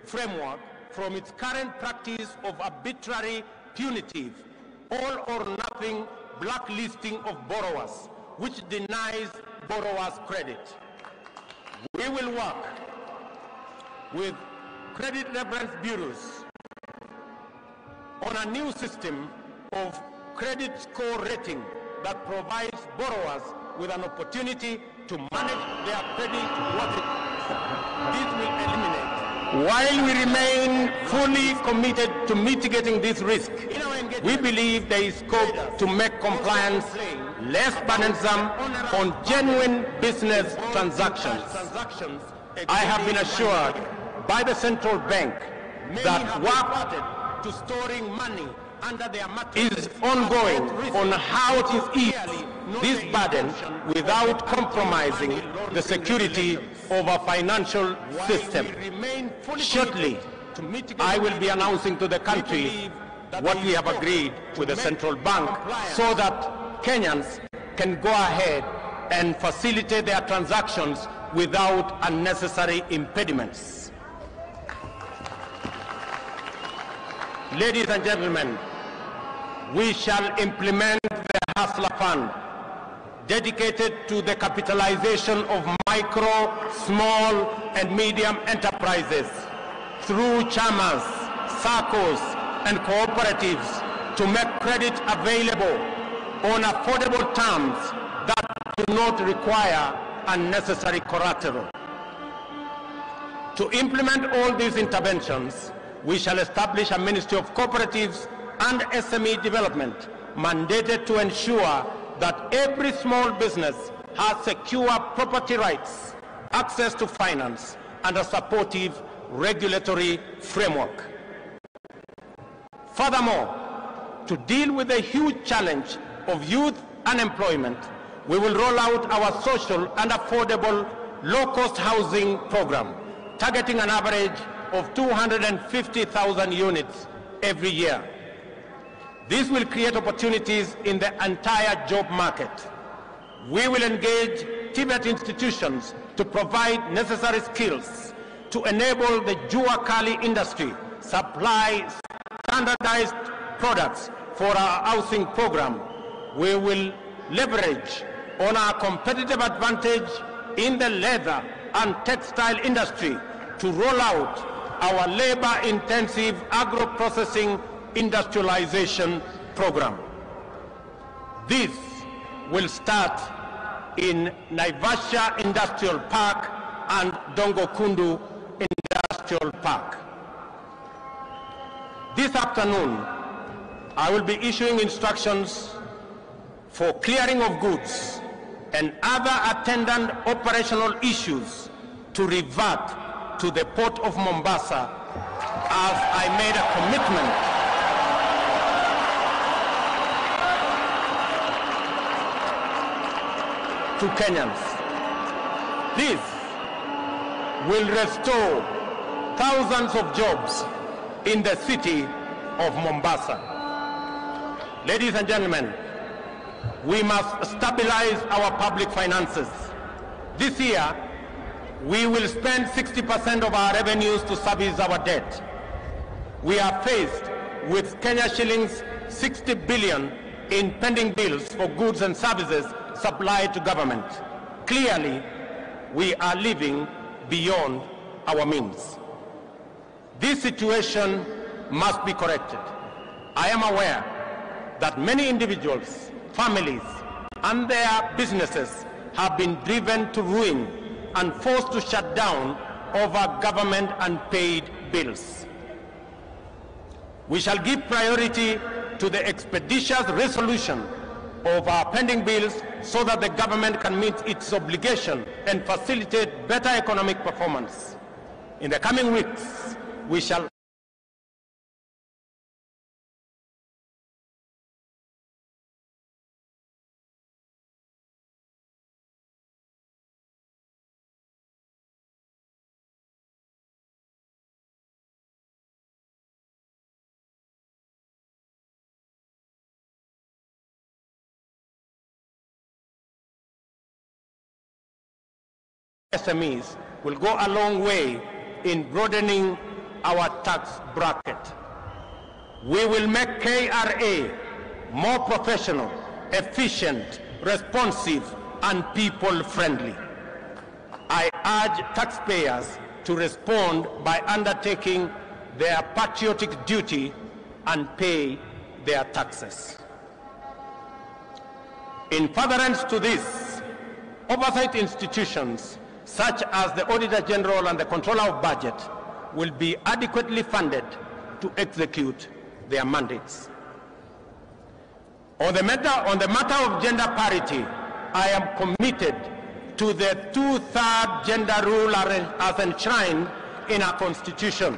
framework from its current practice of arbitrary, punitive, all-or-nothing blacklisting of borrowers, which denies borrowers credit. We will work with credit reference bureaus on a new system of credit score rating that provides borrowers with an opportunity to manage their credit worthiness. This will eliminate. While we remain fully committed to mitigating this risk, we believe there is scope to make compliance less burdensome on genuine business transactions. I have been assured by the central bank that work to storing money under their is ongoing on how to ease this burden without compromising the security of our financial system. Shortly, I will be announcing to the country what we have agreed with the central bank so that Kenyans can go ahead and facilitate their transactions without unnecessary impediments. Ladies and gentlemen, we shall implement the Hafla Fund, dedicated to the capitalization of micro, small, and medium enterprises through chamas, SACCOs, and cooperatives to make credit available on affordable terms that do not require unnecessary collateral. To implement all these interventions, we shall establish a Ministry of Cooperatives and SME Development, mandated to ensure that every small business has secure property rights, access to finance, and a supportive regulatory framework. Furthermore, to deal with the huge challenge of youth unemployment, we will roll out our social and affordable low-cost housing program, targeting an average of 250,000 units every year. This will create opportunities in the entire job market. We will engage TVET institutions to provide necessary skills to enable the Jua Kali industry supply standardized products for our housing program. We will leverage on our competitive advantage in the leather and textile industry to roll out our labor-intensive agro-processing industrialization program. This will start in Naivasha Industrial Park and Dongokundu Industrial Park. This afternoon, I will be issuing instructions for clearing of goods and other attendant operational issues to revert to the Port of Mombasa, as I made a commitment to Kenyans. This will restore thousands of jobs in the city of Mombasa. Ladies and gentlemen, we must stabilize our public finances. This year, we will spend 60% of our revenues to service our debt. We are faced with Kenya shillings 60 billion in pending bills for goods and services supplied to government. Clearly, we are living beyond our means. This situation must be corrected. I am aware that many individuals, families, and their businesses have been driven to ruin and forced to shut down over government unpaid bills. We shall give priority to the expeditious resolution of our pending bills so that the government can meet its obligation and facilitate better economic performance. In the coming weeks, we shall SMEs will go a long way in broadening our tax bracket. We will make KRA more professional, efficient, responsive, and people-friendly. I urge taxpayers to respond by undertaking their patriotic duty and pay their taxes. In furtherance to this, oversight institutions such as the Auditor General and the Controller of Budget will be adequately funded to execute their mandates. On the matter of gender parity, I am committed to the two-thirds gender rule as enshrined in our Constitution.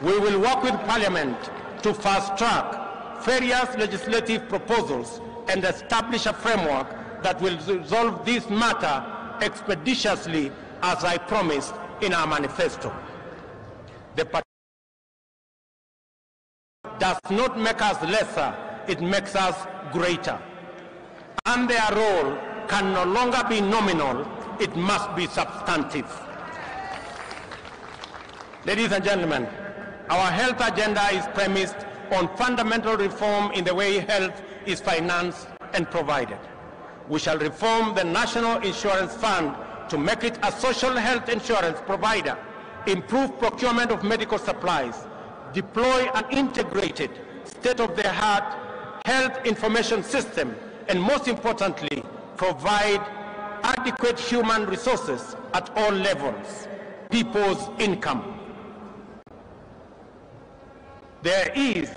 We will work with Parliament to fast-track various legislative proposals and establish a framework that will resolve this matter expeditiously, as I promised in our manifesto. The party does not make us lesser, it makes us greater. And their role can no longer be nominal, it must be substantive. Ladies and gentlemen, our health agenda is premised on fundamental reform in the way health is financed and provided. We shall reform the National Insurance Fund to make it a social health insurance provider, improve procurement of medical supplies, deploy an integrated, state-of-the-art health information system, and most importantly, provide adequate human resources at all levels, people's income. There is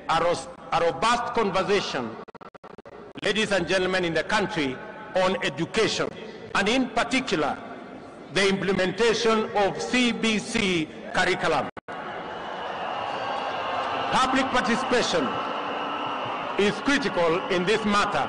a robust conversation, ladies and gentlemen, in the country on education, and in particular, the implementation of CBC curriculum. Public participation is critical in this matter.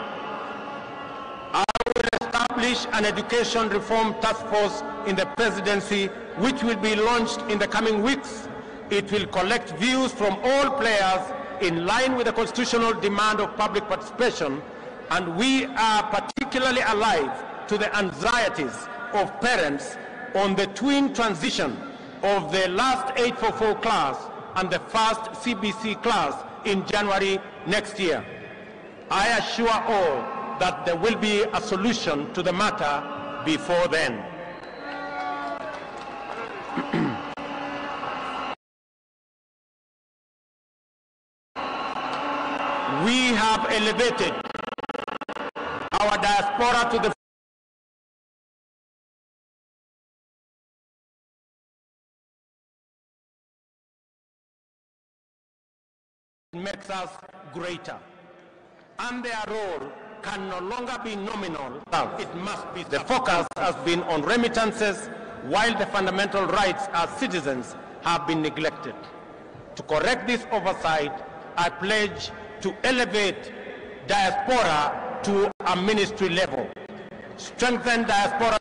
I will establish an education reform task force in the presidency, which will be launched in the coming weeks. It will collect views from all players in line with the constitutional demand of public participation, and we are particularly alive to the anxieties of parents on the twin transition of the last 844 class and the first CBC class in January next year. I assure all that there will be a solution to the matter before then. We have elevated our diaspora to the makes us greater, and their role can no longer be nominal. It must be. The focus has been on remittances, while the fundamental rights as citizens have been neglected. To correct this oversight, I pledge to elevate diaspora to a ministry level, strengthen diaspora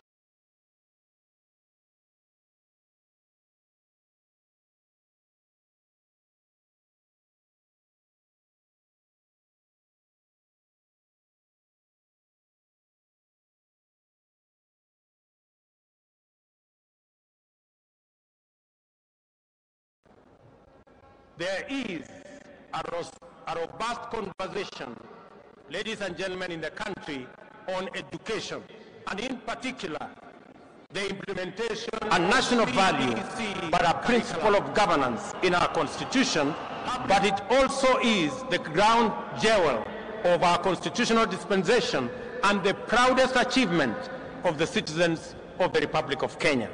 There is a robust conversation ladies and gentlemen, in the country on education, and in particular, the implementation a national value, but a principle of governance in our constitution, but it also is the ground jewel of our constitutional dispensation and the proudest achievement of the citizens of the Republic of Kenya.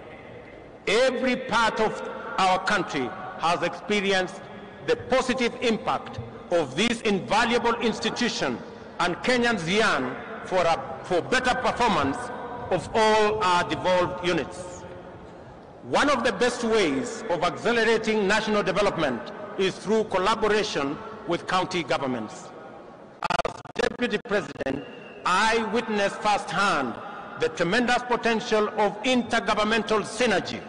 Every part of our country has experienced the positive impact of this invaluable institution, and Kenyans yearn for better performance of all our devolved units. One of the best ways of accelerating national development is through collaboration with county governments. As Deputy President, I witnessed firsthand the tremendous potential of intergovernmental synergy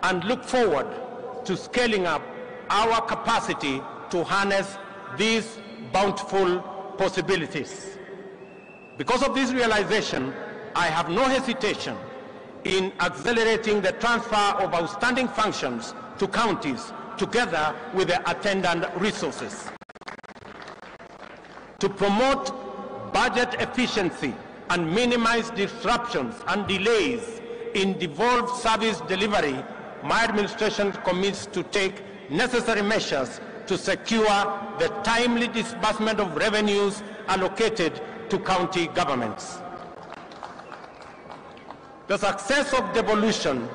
and look forward to scaling up our capacity to harness these bountiful possibilities. Because of this realization, I have no hesitation in accelerating the transfer of outstanding functions to counties together with the attendant resources. To promote budget efficiency and minimize disruptions and delays in devolved service delivery, my administration commits to take necessary measures to secure the timely disbursement of revenues allocated to county governments. The success of devolution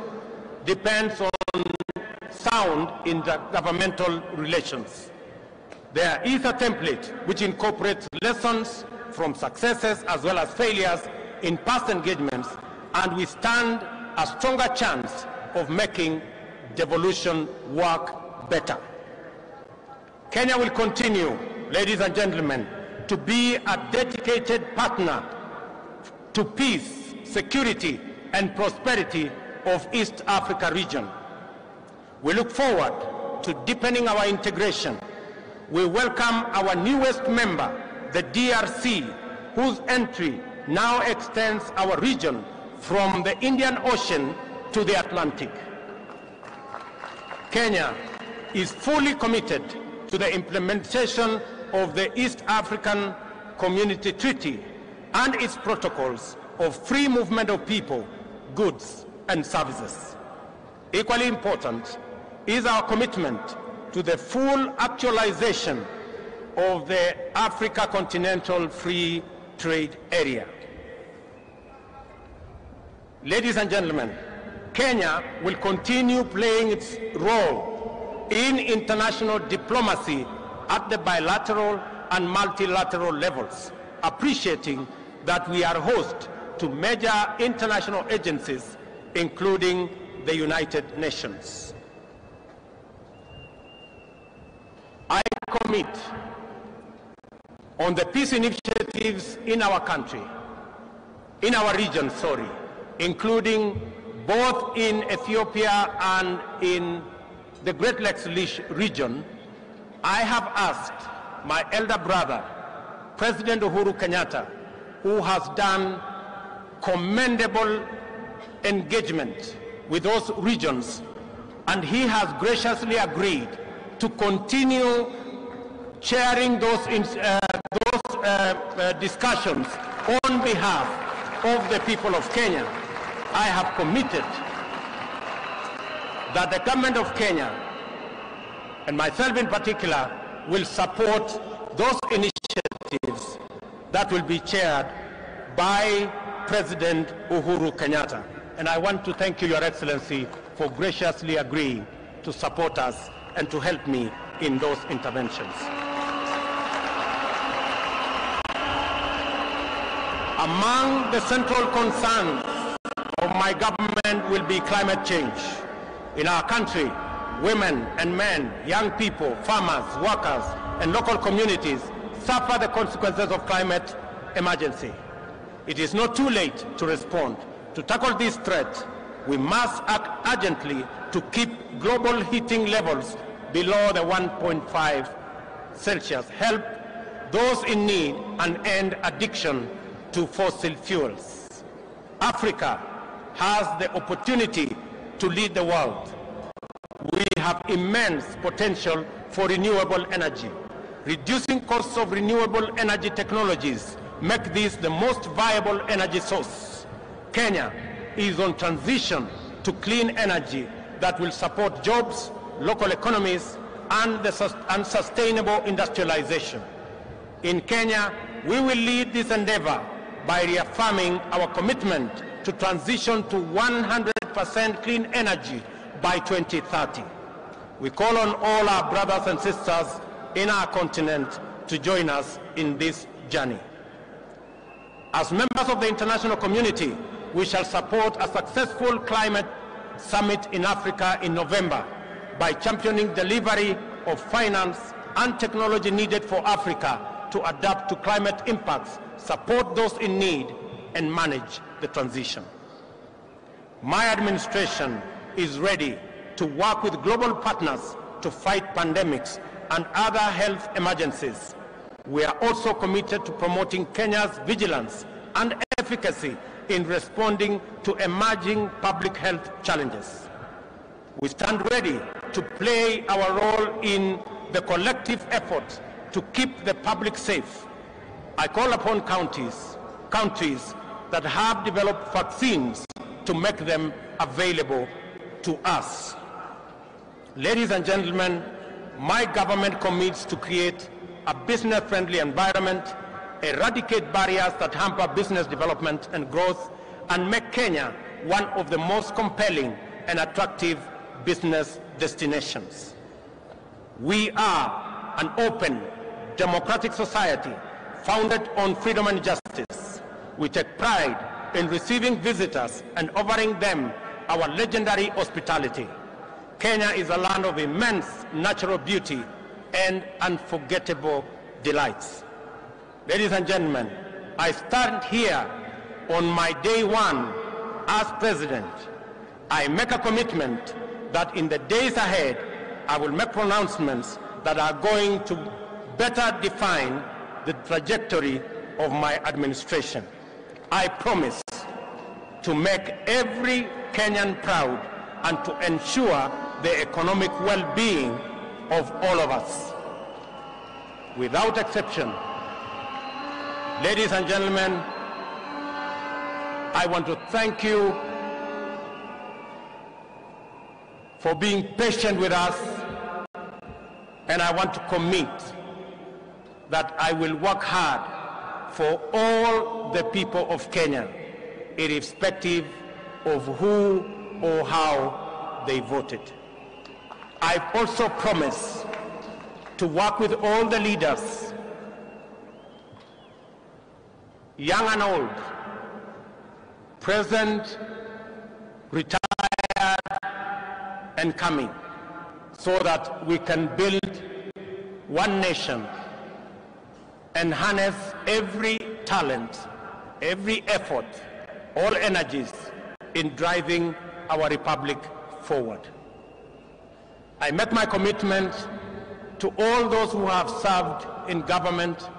depends on sound intergovernmental relations. There is a template which incorporates lessons from successes as well as failures in past engagements, and we stand a stronger chance of making devolution work better. Kenya will continue, ladies and gentlemen, to be a dedicated partner to peace, security, and prosperity of East Africa region. We look forward to deepening our integration. We welcome our newest member, the DRC, whose entry now extends our region from the Indian Ocean to the Atlantic. Kenya is fully committed to the implementation of the East African Community Treaty and its protocols of free movement of people, goods, and services. Equally important is our commitment to the full actualization of the Africa Continental Free Trade Area. Ladies and gentlemen, Kenya will continue playing its role in international diplomacy at the bilateral and multilateral levels, appreciating that we are host to major international agencies, including the United Nations. I commit on the peace initiatives in our country, in our region, including both in Ethiopia and in the Great Lakes region. I have asked my elder brother, President Uhuru Kenyatta, who has done commendable engagement with those regions, and he has graciously agreed to continue chairing those discussions on behalf of the people of Kenya. I have committed that the government of Kenya, and myself in particular, will support those initiatives that will be chaired by President Uhuru Kenyatta. And I want to thank you, Your Excellency, for graciously agreeing to support us and to help me in those interventions. Among the central concerns of my government will be climate change. In our country, women and men, young people, farmers, workers, and local communities suffer the consequences of climate emergency. It is not too late to respond. To tackle this threat, we must act urgently to keep global heating levels below the 1.5 Celsius, help those in need, and end addiction to fossil fuels. Africa has the opportunity to lead the world. We have immense potential for renewable energy. Reducing costs of renewable energy technologies make this the most viable energy source. Kenya is on transition to clean energy that will support jobs, local economies, and sustainable industrialization. In Kenya, we will lead this endeavor by reaffirming our commitment to transition to 100% clean energy by 2030. We call on all our brothers and sisters in our continent to join us in this journey. As members of the international community, we shall support a successful climate summit in Africa in November by championing delivery of finance and technology needed for Africa to adapt to climate impacts, support those in need, and manage the transition. My administration is ready to work with global partners to fight pandemics and other health emergencies. We are also committed to promoting Kenya's vigilance and efficacy in responding to emerging public health challenges. We stand ready to play our role in the collective effort to keep the public safe. I call upon countries that have developed vaccines to make them available to us. Ladies and gentlemen, my government commits to create a business-friendly environment, eradicate barriers that hamper business development and growth, and make Kenya one of the most compelling and attractive business destinations. We are an open, democratic society founded on freedom and justice. We take pride in receiving visitors and offering them our legendary hospitality. Kenya is a land of immense natural beauty and unforgettable delights. Ladies and gentlemen, I stand here on my day one as president. I make a commitment that in the days ahead, I will make pronouncements that are going to better define the trajectory of my administration. I promise to make every Kenyan proud and to ensure the economic well-being of all of us. Without exception, ladies and gentlemen, I want to thank you for being patient with us, and I want to commit that I will work hard for all the people of Kenya, irrespective of who or how they voted. I also promise to work with all the leaders, young and old, present, retired, and coming, so that we can build one nation and harness every talent, every effort, all energies in driving our republic forward. I make my commitment to all those who have served in government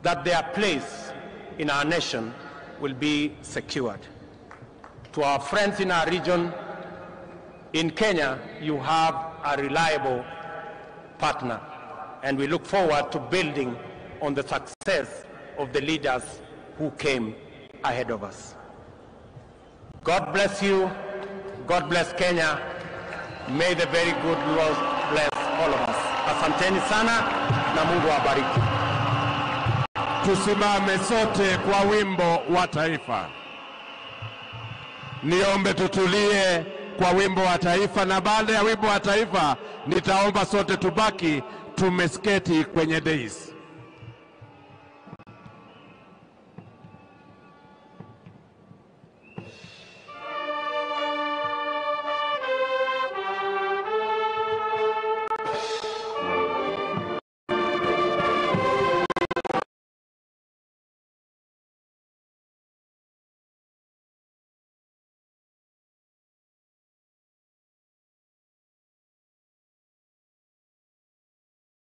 that their place in our nation will be secured. To our friends in our region, in Kenya, you have a reliable partner, and we look forward to building on the success of the leaders who came ahead of us. God bless you. God bless Kenya. May the very good Lord bless all of us. Asanteni sana na Mungu awabariki. Tusimame sote kwa wimbo wa taifa. Niombe tutulie kwa wimbo wa taifa, na baada ya wimbo wa taifa nitaomba sote tubaki tumesketi kwenye dais.